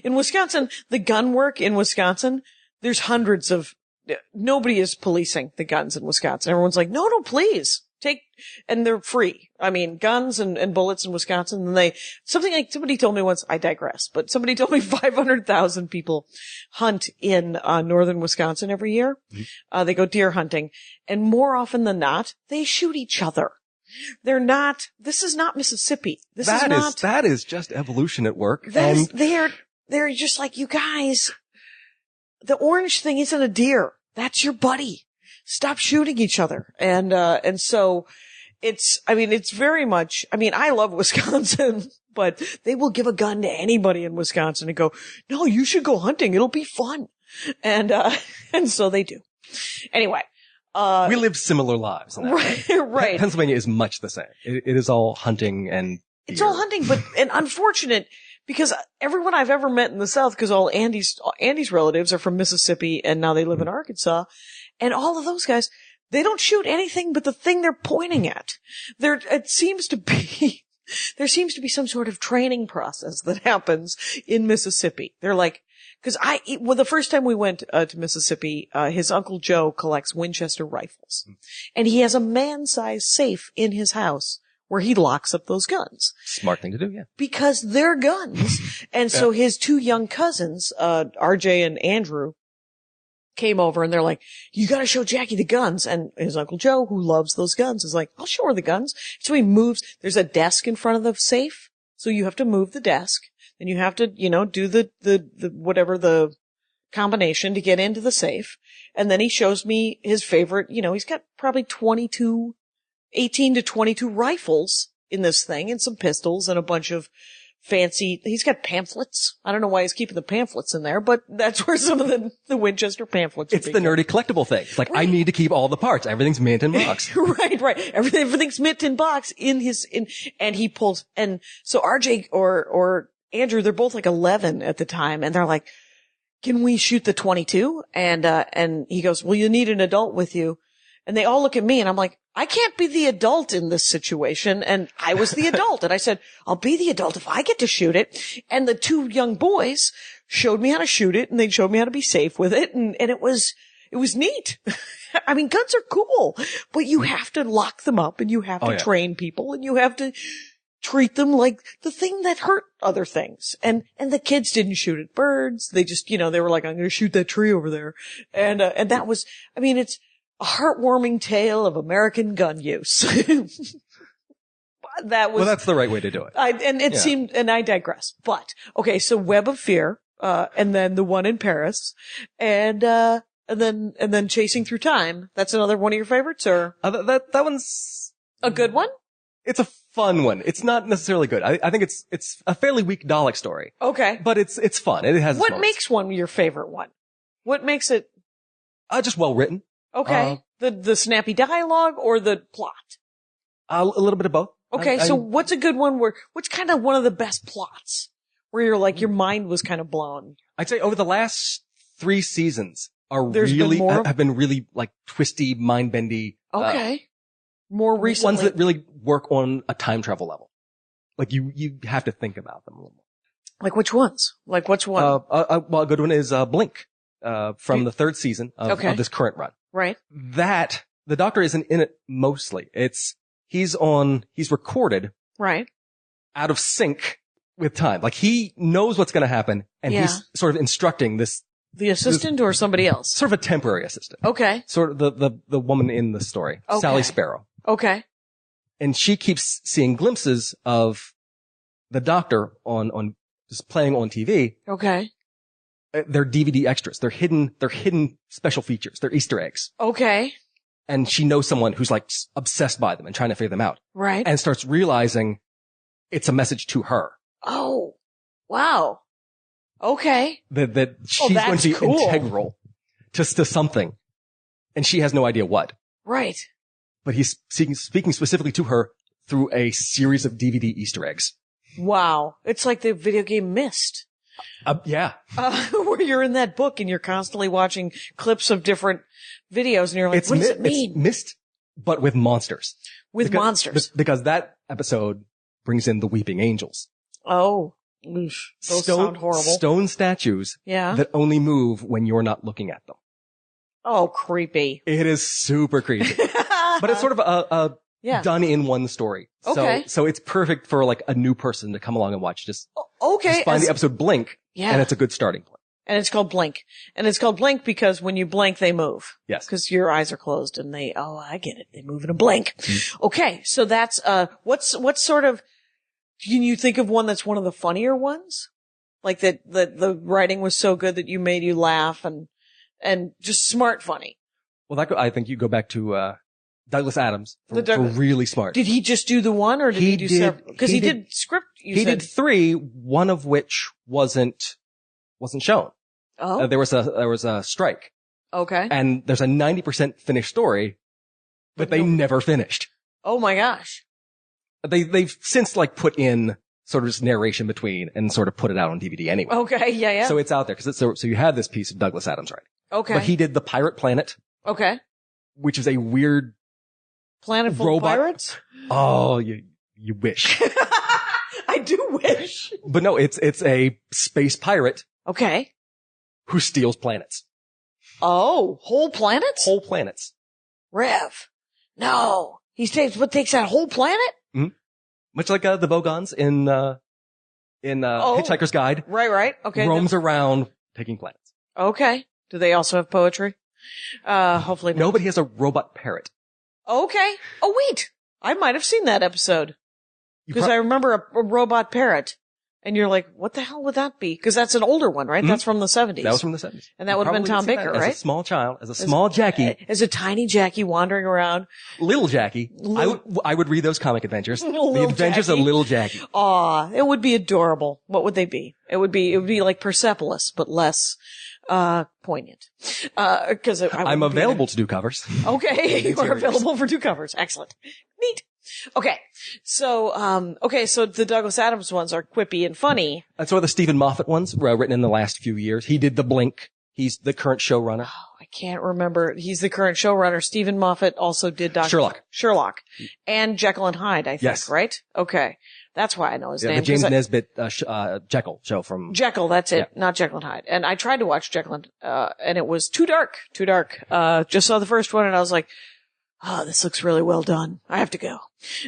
in Wisconsin. The gun work in Wisconsin. There's hundreds of. Nobody is policing the guns in Wisconsin. Everyone's like, no, please. And they're free. I mean, guns and bullets in Wisconsin. And somebody told me once, I digress, but somebody told me 500,000 people hunt in northern Wisconsin every year. Mm-hmm. They go deer hunting. And more often than not, they shoot each other. This is not Mississippi. That is just evolution at work. They're just like, you guys, the orange thing isn't a deer. That's your buddy. Stop shooting each other. And so it's very much, I love Wisconsin, but they will give a gun to anybody in Wisconsin and go, no, you should go hunting. It'll be fun. And so they do. Anyway. We live similar lives. Right. Pennsylvania is much the same. It is all hunting and it's all hunting, and unfortunate because everyone I've ever met in the South, because all Andy's relatives are from Mississippi and now they live in Arkansas. And all of those guys, they don't shoot anything but the thing they're pointing at. There seems to be some sort of training process that happens in Mississippi. They're like, the first time we went to Mississippi, his Uncle Joe collects Winchester rifles. And he has a man-sized safe in his house where he locks up those guns. Smart thing to do, yeah. Because they're guns. And so his 2 young cousins, RJ and Andrew, came over and they're like, you gotta show Jackie the guns. And his Uncle Joe, who loves those guns, is like, I'll show her the guns. So he moves. There's a desk in front of the safe. So you have to move the desk. Then you have to, do the whatever the combination to get into the safe. And then he shows me his favorite, he's got probably 18 to 22 rifles in this thing and some pistols and a bunch of he's got pamphlets. I don't know why he's keeping the pamphlets in there, but that's where some of the Winchester pamphlets are. It's the nerdy collectible thing. It's like, right. I need to keep all the parts. Everything's mint in box. Right. Everything's mint in box and he pulls, and so RJ or Andrew, they're both like 11 at the time, and they're like, can we shoot the 22? And he goes, well, you need an adult with you. And they all look at me and I'm like, I can't be the adult in this situation. And I was the adult. And I said, I'll be the adult if I get to shoot it. And the 2 young boys showed me how to shoot it and they showed me how to be safe with it. And it was neat. Guns are cool, but you have to lock them up and you have to train people and you have to treat them like the thing that hurt other things. And the kids didn't shoot at birds. They just, they were like, I'm going to shoot that tree over there. And that was, it's a heartwarming tale of American gun use. That's the right way to do it. Seemed, and I digress. But, okay, so Web of Fear, and then the one in Paris, and then Chasing Through Time. That's another one of your favorites, or? That one's a good one? It's a fun one. It's not necessarily good. I think it's a fairly weak Dalek story. Okay. But it's fun. It has What makes one your favorite one? What makes it? Just well written. Okay. The snappy dialogue or the plot? A little bit of both. Okay. So what's a good one what's kind of one of the best plots where you're like, your mind was kind of blown? I'd say over the last 3 seasons have been really like twisty, mind-bendy. Okay. More recently. Ones that really work on a time travel level. Like you have to think about them a little more. Like which ones? Like which one? Well, a good one is Blink, from the 3rd season of this current run. Right. That the Doctor isn't in it mostly. He's recorded. Right. Out of sync with time. Like he knows what's going to happen and he's sort of instructing the assistant or somebody else? Sort of a temporary assistant. Okay. Sort of the woman in the story. Okay. Sally Sparrow. Okay. And she keeps seeing glimpses of the Doctor on just playing on TV. Okay. they're DVD extras. They're hidden special features. They're Easter eggs. Okay. And she knows someone who's like obsessed by them and trying to figure them out. Right. And starts realizing it's a message to her. Oh, wow. Okay. That she's going to be integral to something. And she has no idea what. Right. But he's speaking specifically to her through a series of DVD Easter eggs. Wow. It's like the video game Myst. Yeah. Where you're in that book and you're constantly watching clips of different videos and you're like, what does it mean? It's Myst, but with monsters. Monsters. Because that episode brings in the weeping angels. Oh. Those sound horrible. Stone statues that only move when you're not looking at them. Oh, creepy. It is super creepy. But it's sort of a done in one story. Okay. So it's perfect for like a new person to come along and watch. Just find the episode Blink. Yeah. And it's a good starting point. And it's called Blink. And it's called Blink because when you blink, they move. Yes. Because your eyes are closed and I get it. They move in a blink. Okay. So that's, what's sort of, can you think of one that's one of the funnier ones? Like that the writing was so good that made you laugh and just smart funny. Well, I think you go back to, Douglas Adams for really smart. Did he just do the one or did he do several? Because he did script. He did 3, one of which wasn't shown. Oh. There was a strike. Okay. And there's a 90% finished story, but they never finished. Oh my gosh. They've since like put in sort of just narration between and sort of put it out on DVD anyway. Okay. Yeah. So it's out there so you have this piece of Douglas Adams writing. Okay. But he did The Pirate Planet. Okay. Which is a weird planet full robot. of pirates? Oh, you wish. I do wish. But no, it's a space pirate. Okay. Who steals planets. Oh, whole planets? Whole planets. Rev. No. Takes that whole planet? Mm-hmm. Much like the Vogons in Hitchhiker's Guide. Right. Okay. Roams around taking planets. Okay. Do they also have poetry? Hopefully not. Nobody has a robot parrot. Okay. Oh, wait. I might have seen that episode. Because I remember a robot parrot. And you're like, what the hell would that be? Because that's an older one, right? Mm-hmm. That's from the 70s. That was from the 70s. And that would have been Tom Baker, right? As a small child, as a small Jackie. As a tiny Jackie wandering around. Little Jackie. I would read those comic adventures. The Adventures of Little Jackie. Aw, it would be adorable. What would they be? It would be like Persepolis, but less poignant. Because I'm available to do covers. Okay, you are available for 2 covers. Excellent. Neat. Okay. So the Douglas Adams ones are quippy and funny. That's one of the Stephen Moffat ones written in the last few years. He did The Blink. He's the current showrunner. Oh, I can't remember. He's the current showrunner. Stephen Moffat also did Sherlock. And Jekyll and Hyde, I think, yes. Right? Okay. That's why I know his name. The James Nesbitt, Jekyll show from... Jekyll, that's it. Yeah. Not Jekyll and Hyde. And I tried to watch Jekyll and it was too dark. Just saw the first one and I was like, oh, this looks really well done. I have to go.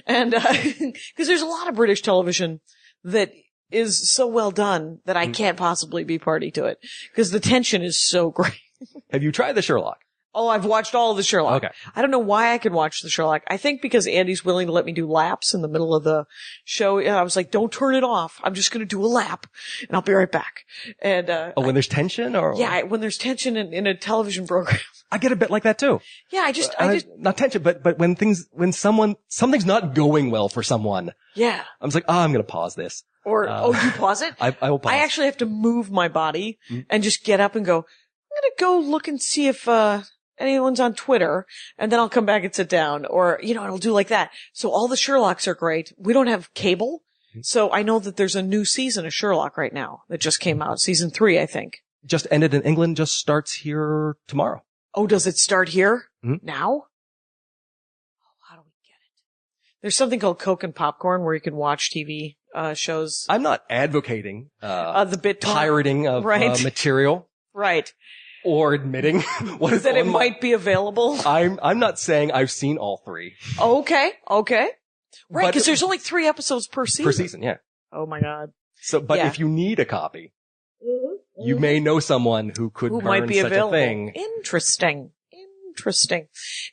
And, cause there's a lot of British television that is so well done that I can't possibly be party to it. Cause the tension is so great. Have you tried the Sherlock? Oh, I've watched all of the Sherlock. Okay. I don't know why I can watch the Sherlock. I think because Andy's willing to let me do laps in the middle of the show. I was like, don't turn it off. I'm just going to do a lap and I'll be right back. And, when there's tension or? Yeah, when there's tension in a television program. I get a bit like that too. Yeah, I just not tension, but when something's not going well for someone. Yeah. I'm just like, I'm going to pause this. Or, you pause it? I will pause. I actually have to move my body and just get up and go, I'm going to go look and see if, anyone's on Twitter, and then I'll come back and sit down, or, it'll do like that. So all the Sherlocks are great. We don't have cable, so I know that there's a new season of Sherlock right now that just came out. Season 3, I think. Just ended in England, just starts here tomorrow. Oh, does it start here? Now? Oh, how do we get it? There's something called Coke and Popcorn where you can watch TV, shows. I'm not advocating, the bit pirating of material. Right. Or admitting what is that it might be available. I'm not saying I've seen all 3. Okay. Right, because there's only 3 episodes per season. Per season, yeah. Oh my God. So, but if you need a copy, you may know someone who could burn might be such available. a thing. Interesting. interesting.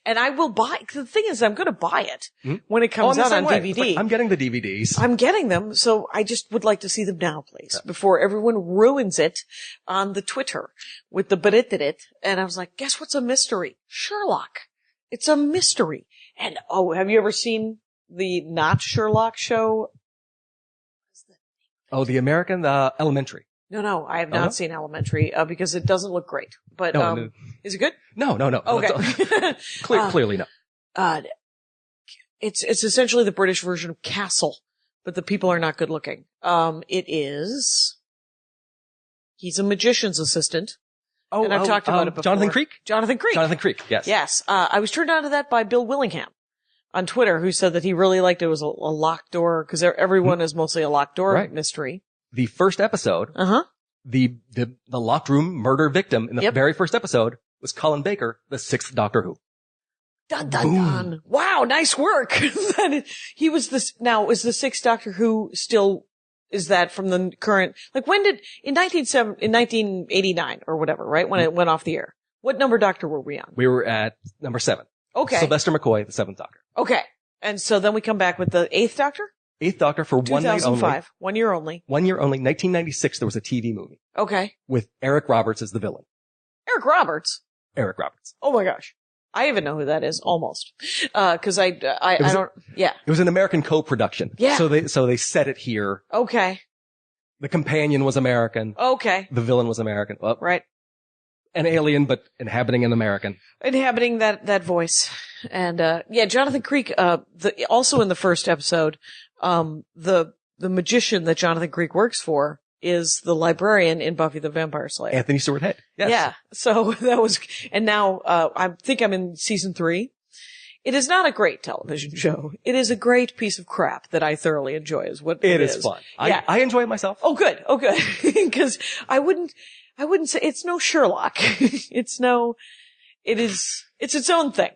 And I will the thing is, I'm going to buy it when it Oh, comes I'm the out same on way. DVD. It's like, I'm getting the DVDs. I'm getting them, so I just would like to see them now, please, before everyone ruins it on the Twitter with the it. And I was like, guess what's a mystery? Sherlock. It's a mystery. And have you ever seen the not Sherlock show? Oh, the American, Elementary. No, I have not seen Elementary, because it doesn't look great. But, No. is it good? No. Okay. Clearly no. It's essentially the British version of Castle, but the people are not good looking. He's a magician's assistant. And I've talked about it before. Jonathan Creek? Jonathan Creek, yes. Yes. I was turned on to that by Bill Willingham on Twitter, who said that he really liked it. It was a locked door, because everyone is mostly a locked door mystery. The first episode, the locked room murder victim in the very first episode was Colin Baker, the 6th Doctor Who. Dun, dun, dun. Wow, nice work. He was now, is the 6th Doctor Who still, is that from the current, like when did, in 1989 or whatever, right? When it went off the air. What number Doctor were we on? We were at number 7. Okay. Sylvester McCoy, the 7th Doctor. Okay. And so then we come back with the 8th Doctor? 8th Doctor for 1 night only. 2005. 1 year only. 1 year only. 1996, there was a TV movie. Okay. With Eric Roberts as the villain. Eric Roberts? Eric Roberts. Oh my gosh. I even know who that is, almost. Cause I don't, yeah. It was an American co-production. Yeah. So they set it here. Okay. The companion was American. Okay. The villain was American. Well, right. An alien, but inhabiting an American. Inhabiting that voice. And, Jonathan Creek, also in the first episode, the magician that Jonathan Creek works for is the librarian in Buffy the Vampire Slayer. Anthony Stewart Head. Yes. Yeah. So that was, and now, I think I'm in season 3. It is not a great television show. It is a great piece of crap that I thoroughly enjoy is what it is. It is fun. Yeah. I enjoy it myself. Oh, good. Cause I wouldn't say it's no Sherlock. It's its own thing.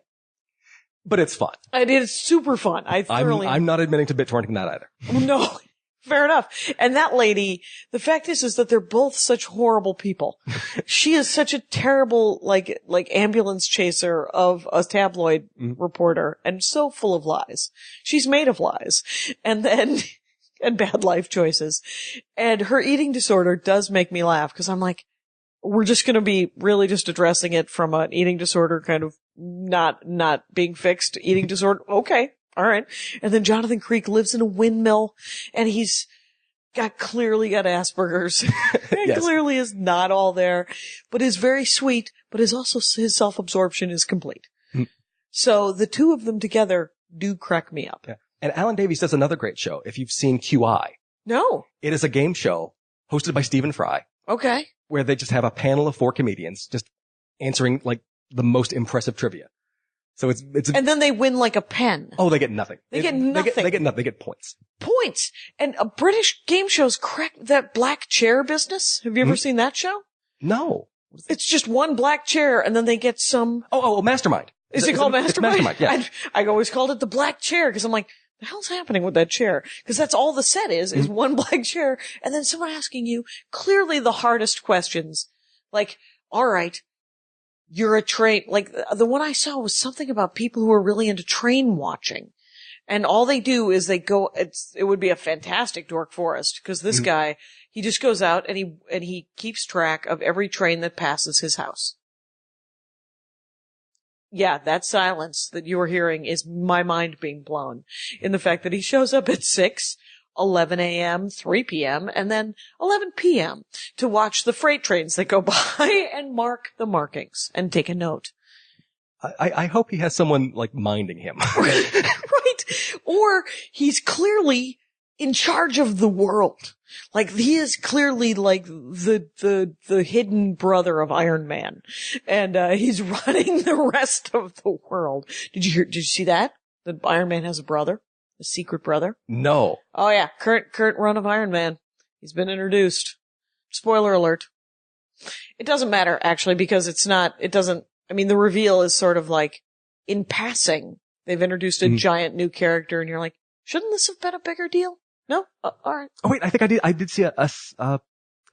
But it's fun. It is super fun. I'm not admitting to BitTorrenting that either. No. Fair enough. And that lady, the fact is that they're both such horrible people. She is such a terrible, like ambulance chaser of a tabloid reporter and so full of lies. She's made of lies. And bad life choices. And her eating disorder does make me laugh because I'm like, we're just going to be really just addressing it from an eating disorder kind of not being fixed eating disorder. Okay. All right. And then Jonathan Creek lives in a windmill and he's clearly got Asperger's. Yes. Clearly is not all there, but is very sweet, but his self-absorption is complete. So the two of them together do crack me up. Yeah. And Alan Davies does another great show. If you've seen QI. No. It is a game show hosted by Stephen Fry. Okay. Where they just have a panel of 4 comedians just answering like the most impressive trivia. So it's and then they win like a pen. Oh, they get nothing. They get nothing. They get nothing. They get points. Points. And a British game shows crack that black chair business. Have you ever seen that show? No. It's just one black chair and then they get some. Oh, Mastermind. Is it called Mastermind? Mastermind, yeah. I always called it the black chair because I'm like, the hell's happening with that chair? Because that's all the set is one black chair and then someone asking you clearly the hardest questions. Like, all right. You're a train, like the one I saw was something about people who are really into train watching. And all they do is they go, it would be a fantastic Dork Forest because this guy, he just goes out and he keeps track of every train that passes his house. Yeah, that silence that you are hearing is my mind being blown in the fact that he shows up at 6, 11 a.m., 3 p.m., and then 11 p.m. to watch the freight trains that go by and mark the markings and take a note. I hope he has someone like minding him. Right. Or he's clearly in charge of the world. Like he is clearly like the hidden brother of Iron Man. And he's running the rest of the world. Did you see that? That Iron Man has a brother? A secret brother? No. Oh yeah, current run of Iron Man. He's been introduced. Spoiler alert. It doesn't matter actually because the reveal is sort of like in passing. They've introduced a giant new character and you're like, shouldn't this have been a bigger deal? No? All right. Oh wait, I think I did see a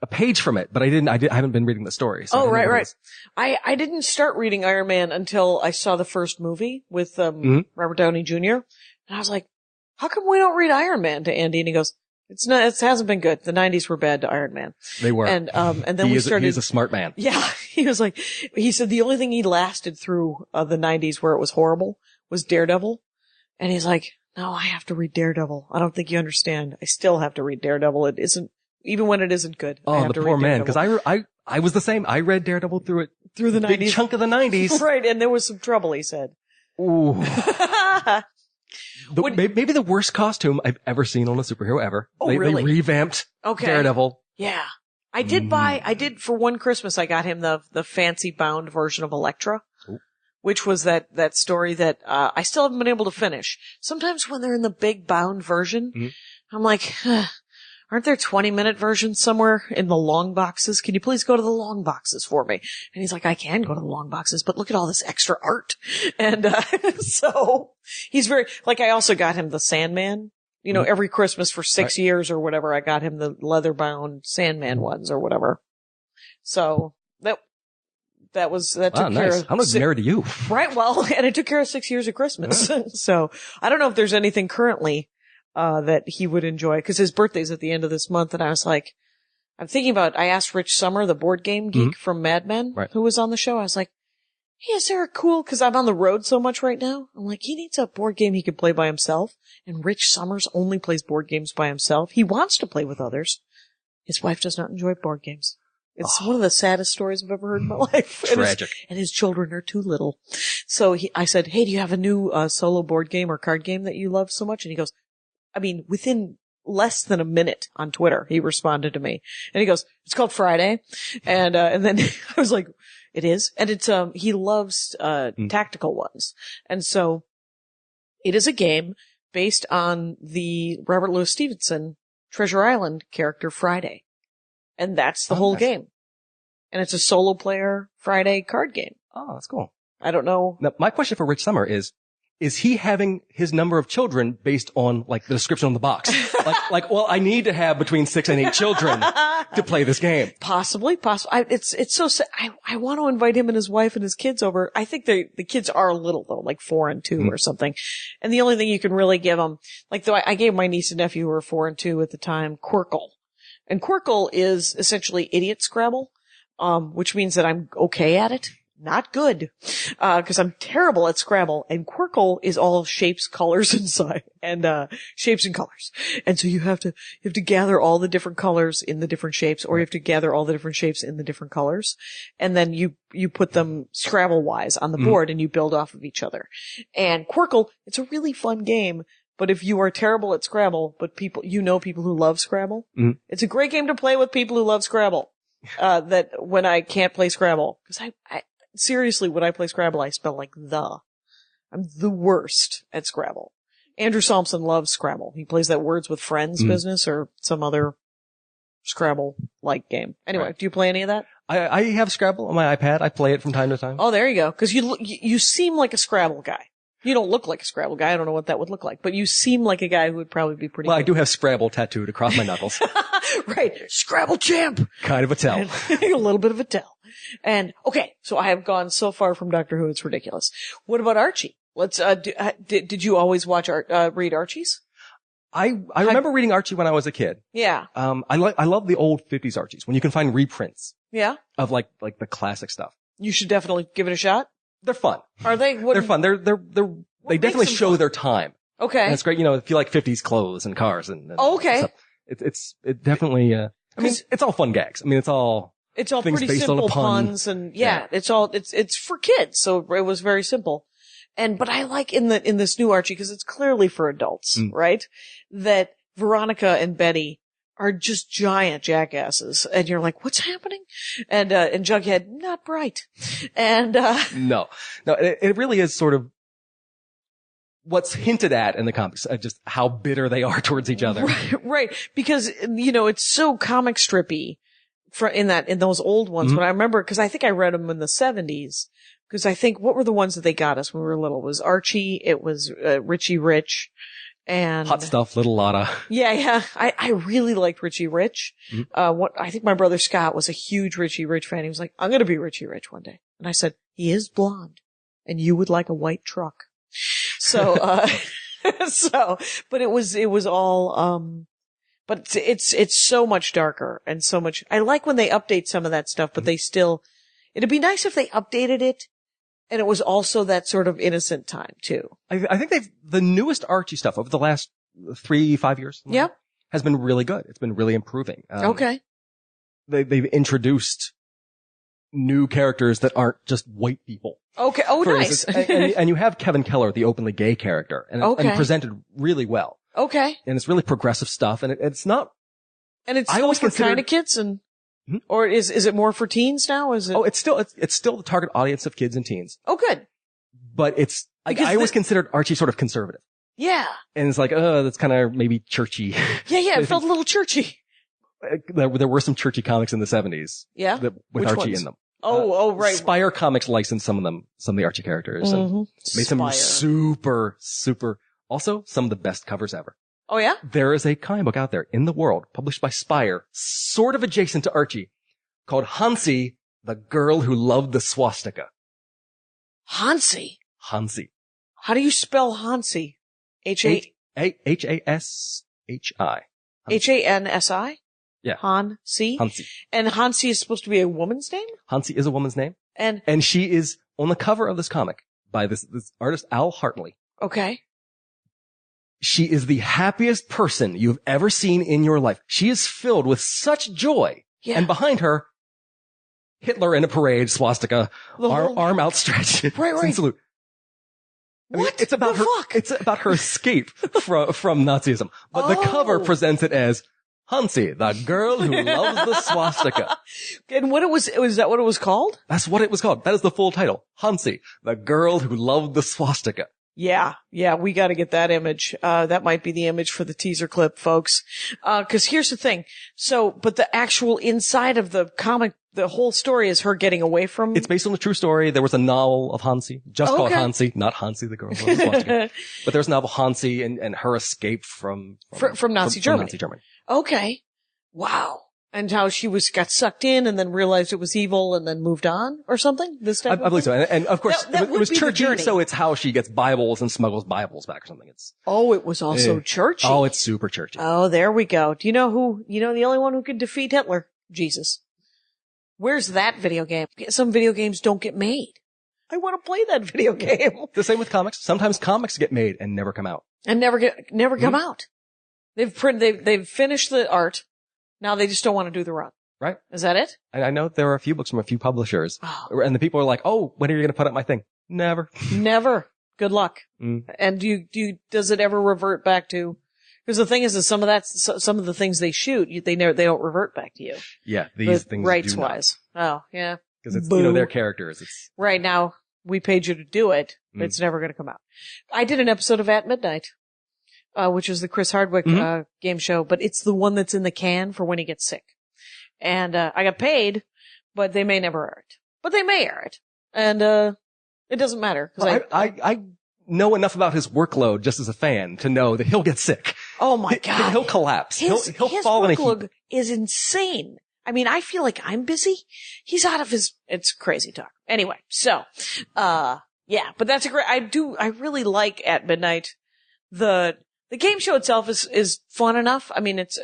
a page from it, but I haven't been reading the story. So Right. I didn't start reading Iron Man until I saw the first movie with, Robert Downey Jr. And I was like, how come we don't read Iron Man to Andy? And he goes, it hasn't been good. The 90s were bad to Iron Man. They were. And then we started. He's a smart man. Yeah. He said the only thing he lasted through, the 90s where it was horrible was Daredevil. And he's like, no, I have to read Daredevil. I don't think you understand. I still have to read Daredevil. It isn't, even when it isn't good. I have the to poor read man. Daredevil. Cause I was the same. I read Daredevil through the 90s. Big chunk of the 90s. Right. And there was some trouble, he said. Ooh. Maybe the worst costume I've ever seen on a superhero ever. Oh, They really? revamped Daredevil. Yeah. I did for one Christmas, I got him the fancy bound version of Elektra, which was that story that, I still haven't been able to finish. Sometimes when they're in the big bound version, I'm like, aren't there 20-minute versions somewhere in the long boxes? Can you please go to the long boxes for me? And he's like, I can go to the long boxes, but look at all this extra art. And, so he's I also got him the Sandman. Every Christmas for 6 years or whatever, I got him the leather-bound Sandman ones or whatever. So that took care nice. of. I'm married to you. Right. Well, and it took care of 6 years of Christmas. So I don't know if there's anything currently, that he would enjoy, because his birthday's at the end of this month. And I was like, I asked Rich Summer, the board game geek from Mad Men, who was on the show. I was like, hey, is there a cool, cause I'm on the road so much right now. I'm like, he needs a board game he can play by himself. And Rich Summers only plays board games by himself. He wants to play with others. His wife does not enjoy board games. It's one of the saddest stories I've ever heard in my life. Tragic. And his children are too little. So I said, hey, do you have a new, solo board game or card game that you love so much? And he goes, within less than a minute on Twitter, he responded to me and he goes, it's called Friday. And then I was like, it is. And it's, he loves, tactical ones. And so it is a game based on the Robert Louis Stevenson Treasure Island character Friday. And that's the whole game. And it's a solo player Friday card game. Oh, that's cool. I don't know. Now, my question for Rich Summer is he having his number of children based on the description on the box? Well, I need to have between 6 and 8 children to play this game. Possibly. It's so sad. I want to invite him and his wife and his kids over. I think the kids are little though, like 4 and 2 or something. And the only thing you can really give them, I gave my niece and nephew who were 4 and 2 at the time, Quirkle. And Quirkle is essentially idiot Scrabble, which means that I'm okay at it. Not good, cause I'm terrible at Scrabble, and Quirkle is all shapes, colors, and shapes and colors. And so you have to gather all the different colors in the different shapes, or you have to gather all the different shapes in the different colors. And then you put them Scrabble-wise on the board and you build off of each other. And Quirkle, it's a really fun game. But if you are terrible at Scrabble, but people who love Scrabble, it's a great game to play with people who love Scrabble. That when I can't play Scrabble, cause I seriously, when I play Scrabble, I spell I'm the worst at Scrabble. Andrew Solomson loves Scrabble. He plays that Words with Friends business or some other Scrabble-like game. Anyway, do you play any of that? I have Scrabble on my iPad. I play it from time to time. Oh, there you go. Cause you seem like a Scrabble guy. You don't look like a Scrabble guy. I don't know what that would look like, but you seem like a guy who would probably be pretty good. I do have Scrabble tattooed across my knuckles. Right. Scrabble champ. Kind of a tell. A little bit of a tell. And okay, so I have gone so far from Doctor Who, it's ridiculous. What about Archie? Let's, did you always read Archies? I remember reading Archie when I was a kid. Yeah. I love the old 50s Archies when you can find reprints. Yeah. Of like the classic stuff. You should definitely give it a shot. They're fun. Are they? They're fun. They definitely show their time. Okay. And it's great, if you like 50s clothes and cars and okay. stuff. It definitely, it's all fun gags. it's all things pretty based simple on a pun. puns and it's for kids. So it was very simple. But I like in this new Archie, cause it's clearly for adults, right? That Veronica and Betty are just giant jackasses. And you're like, what's happening? And Jughead, not bright. And, No, it really is sort of what's hinted at in the comics, just how bitter they are towards each other. Right. Because, it's so comic strippy in those old ones. But I remember, cause I think I read them in the 70s. Cause I think, what were the ones that they got us when we were little? It was Archie, it was, Richie Rich, And Hot Stuff, Little Lotta. Yeah. I really liked Richie Rich. Mm-hmm. I think my brother Scott was a huge Richie Rich fan. He was like, I'm going to be Richie Rich one day. And I said, he is blonde and you would like a white truck. So, but it was all, but it's so much darker and so much, I like when they update some of that stuff, but they still, it'd be nice if they updated it and it was also that sort of innocent time too. I think the newest Archie stuff over the last 3-5 years. Yeah. Has been really good. It's been really improving. Okay. They've introduced new characters that aren't just white people. Okay. Oh, For nice. instance, and you have Kevin Keller, the openly gay character, and presented really well. Okay. And it's really progressive stuff, and it's not. And it's I still always for considered- kind of kids or is it more for teens now? Is it? Oh, it's still the target audience of kids and teens, Oh, good. but it's. Because I always considered Archie sort of conservative, Yeah. and it's like, that's kind of maybe churchy. Yeah. It felt a little churchy. There were some churchy comics in the 70s. Yeah. With Which Archie ones? in them. Right. Spire Comics licensed some of the Archie characters and made them super, super. Also, some of the best covers ever. Oh, yeah? There is a comic book out there in the world published by Spire, sort of adjacent to Archie, called Hansi, the Girl Who Loved the Swastika. Hansi. Hansi. How do you spell Hansi? H-A-S-H-I. Hansi? Yeah. Hansi? Hansi. And Hansi is supposed to be a woman's name? Hansi is a woman's name. And she is on the cover of this comic by this artist, Al Hartley. okay. She is the happiest person you've ever seen in your life. She is filled with such joy. Yeah. And behind her, Hitler in a parade, swastika, arm outstretched. Right. In salute. I mean, What it's about the her. fuck? It's about her escape from Nazism. But the cover presents it as Hansi, the girl who loves the swastika. And was that what it was called? That's what it was called. That is the full title. Hansi, the girl who loved the swastika. Yeah, we got to get that image. That might be the image for the teaser clip, folks. 'Cause here's the thing. But the actual inside of the comic, the whole story is her getting away from. It's based on a true story. There was a novel of Hansi, called Hansi, not Hansi, the girl who loves the swastika. But there's a novel Hansi and her escape from Nazi Germany. Nazi Germany. Okay. Wow. And how she got sucked in and then realized it was evil and then moved on or something? This type I believe so. And of course, That it was would be the churchy, journey. so it's how she gets Bibles and smuggles Bibles back or something. it was also churchy. Oh, it's super churchy. Oh, there we go. Do you know the only one who could defeat Hitler? Jesus. Where's that video game? Some video games don't get made. I want to play that video game. The same with comics. Sometimes comics get made and never come out. And never come out. They've finished the art. Now they just don't want to do the run. Right. Is that it? And I know there are a few books from a few publishers, and the people are like, "Oh, when are you going to put up my thing?" Never. Never. Good luck. Mm. And does it ever revert back to? Because the thing is some of the things they shoot, they don't revert back to you. Yeah, these things rights do not. wise. Oh, yeah. Because it's Boo. their characters. It's Right now, we paid you to do it, but it's never going to come out. I did an episode of At Midnight, which is the Chris Hardwick game show, but it's the one that's in the can for when he gets sick. And I got paid, but they may never air it. But they may air it, and it doesn't matter. I know enough about his workload just as a fan to know that he'll get sick. Oh my God, he'll collapse. He'll his fall in a workload heap. is insane. I mean, I feel like I'm busy. He's out of it's crazy talk. Anyway, so, yeah, but that's I really like At Midnight. The game show itself is fun enough. I mean, it's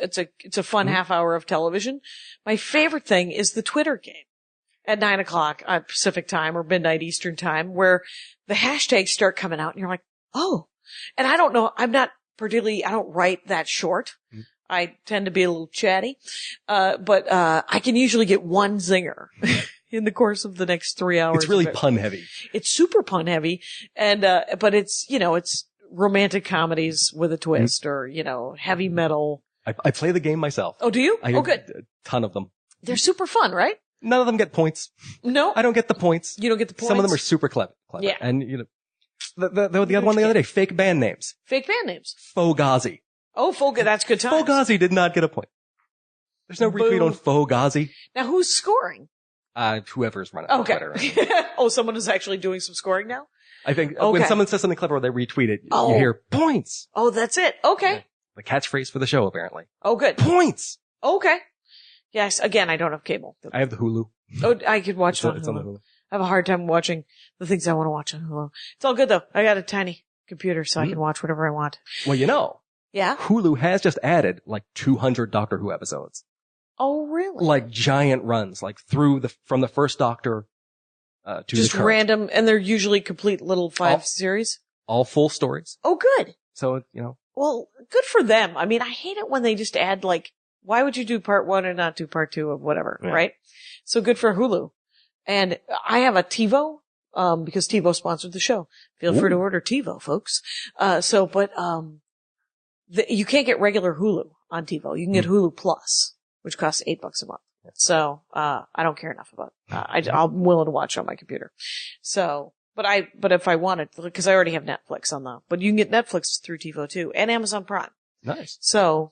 a fun half hour of television. My favorite thing is the Twitter game at 9:00 Pacific time or midnight Eastern time, where the hashtags start coming out and you're like, oh, and I don't know. I don't write that short. I tend to be a little chatty. But I can usually get one zinger in the course of the next 3 hours. It's really pun heavy. It's super pun heavy. And, but it's romantic comedies with a twist or, heavy metal. I play the game myself. Oh, do you? I Oh, good. A ton of them. They're super fun, right? None of them get points. No? I don't get the points. You don't get the points? Some of them are super clever. Yeah. And, the other one the other day, fake band names. Fake band names. Fogazi. Oh, that's good times. Fogazi did not get a point. There's no retweet on Fogazi. Now who's scoring? Whoever's running Okay. Twitter. Oh, someone is actually doing some scoring now? I think when someone says something clever or they retweet it, you hear points. Oh, that's it. Okay. Yeah. The catchphrase for the show, apparently. Oh, good. Points. Okay. Yes. Again, I don't have cable. I have the Hulu. Oh, I could watch it on It's Hulu. on the Hulu. I have a hard time watching the things I want to watch on Hulu. It's all good though. I got a tiny computer so I can watch whatever I want. Well, Yeah. Hulu has just added like 200 Doctor Who episodes. Oh, really? Like giant runs, like from the first Doctor to just the current. random, and they're usually complete little 5 series. All full stories. Oh, good. So, Well, good for them. I mean, I hate it when they just add like, why would you do part 1 and not do part 2 of whatever, right? So good for Hulu. And I have a TiVo, because TiVo sponsored the show. Feel free to order TiVo, folks. You can't get regular Hulu on TiVo. You can get Hulu Plus, which costs $8 a month. So, I don't care enough about it. I'm willing to watch it on my computer. So, but if I wanted, because I already have Netflix but you can get Netflix through TiVo too, and Amazon Prime. Nice. So,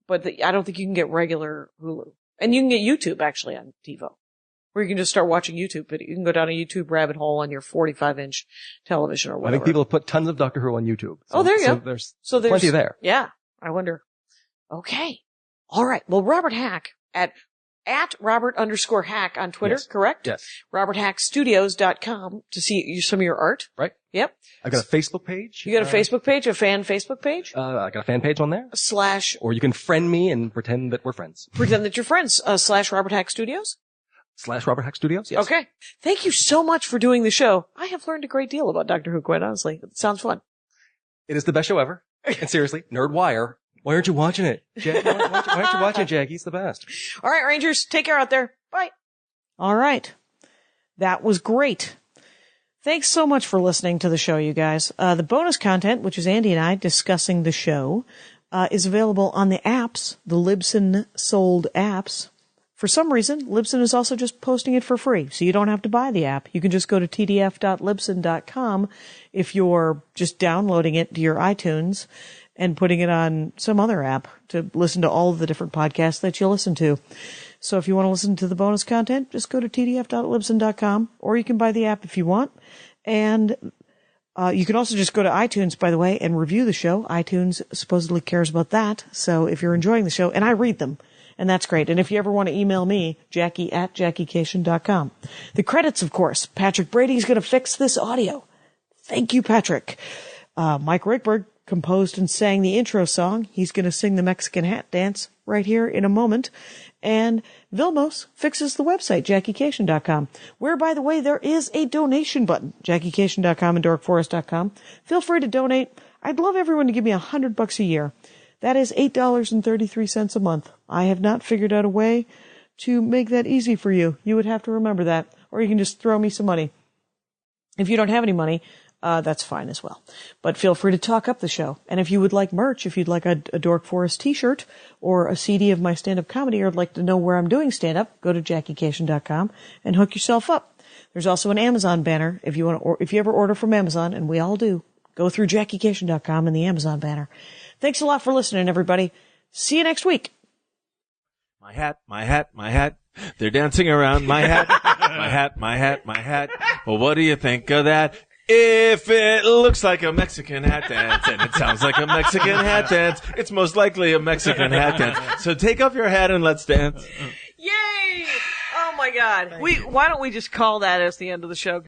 I don't think you can get regular Hulu. And you can get YouTube actually on TiVo, where you can just start watching YouTube, but you can go down a YouTube rabbit hole on your 45-inch television or whatever. I think people have put tons of Doctor Who on YouTube. So, there you go. There's plenty there. Yeah. I wonder. Okay. All right. Well, Robert Hack at Robert_Hack on Twitter, correct? Yes. RobertHackStudios.com to see some of your art. Right. Yep. I've got a Facebook page. You got a Facebook page, a fan Facebook page? I got a fan page on there. / Or you can friend me and pretend that we're friends. Pretend that you're friends. / Robert Hack Studios? / Robert Hack Studios, yes. Okay. Thank you so much for doing the show. I have learned a great deal about Doctor Who, quite honestly. It sounds fun. It is the best show ever. And seriously, Nerdwire. Why aren't you watching it? Why aren't you watching it, Jackie? It's the best. All right, Rangers. Take care out there. Bye. All right. That was great. Thanks so much for listening to the show, you guys. The bonus content, which is Andy and I discussing the show, is available on the apps, the Libsyn sold apps. For some reason, Libsyn is also just posting it for free, so you don't have to buy the app. You can just go to tdf.libsyn.com if you're just downloading it to your iTunes and putting it on some other app to listen to all of the different podcasts that you listen to. So if you want to listen to the bonus content, just go to tdf.libsyn.com, or you can buy the app if you want. And you can also just go to iTunes, by the way, and review the show. iTunes supposedly cares about that. So if you're enjoying the show, and I read them, and that's great. And if you ever want to email me, Jackie@JackieCation.com. The credits, of course. Patrick Brady's going to fix this audio. Thank you, Patrick. Mike Rickberg composed and sang the intro song. He's going to sing the Mexican hat dance right here in a moment. And Vilmos fixes the website, JackieCation.com, where, by the way, there is a donation button, JackieCation.com and DorkForest.com. Feel free to donate. I'd love everyone to give me $100 a year. That is $8.33 a month. I have not figured out a way to make that easy for you. You would have to remember that, or you can just throw me some money. If you don't have any money, that's fine as well. But feel free to talk up the show. And if you would like merch, if you'd like a Dork Forest t-shirt or a CD of my stand-up comedy, or would like to know where I'm doing stand-up, go to JackieCation.com and hook yourself up. There's also an Amazon banner if you want to, if you ever order from Amazon, and we all do. Go through JackieCation.com and the Amazon banner. Thanks a lot for listening, everybody. See you next week. My hat, my hat, my hat. They're dancing around my hat. My hat, my hat, my hat. Well, what do you think of that? If it looks like a Mexican hat dance and it sounds like a Mexican hat dance, it's most likely a Mexican hat dance. So take off your hat and let's dance. Yay! Oh my God. Why don't we just call that as the end of the show?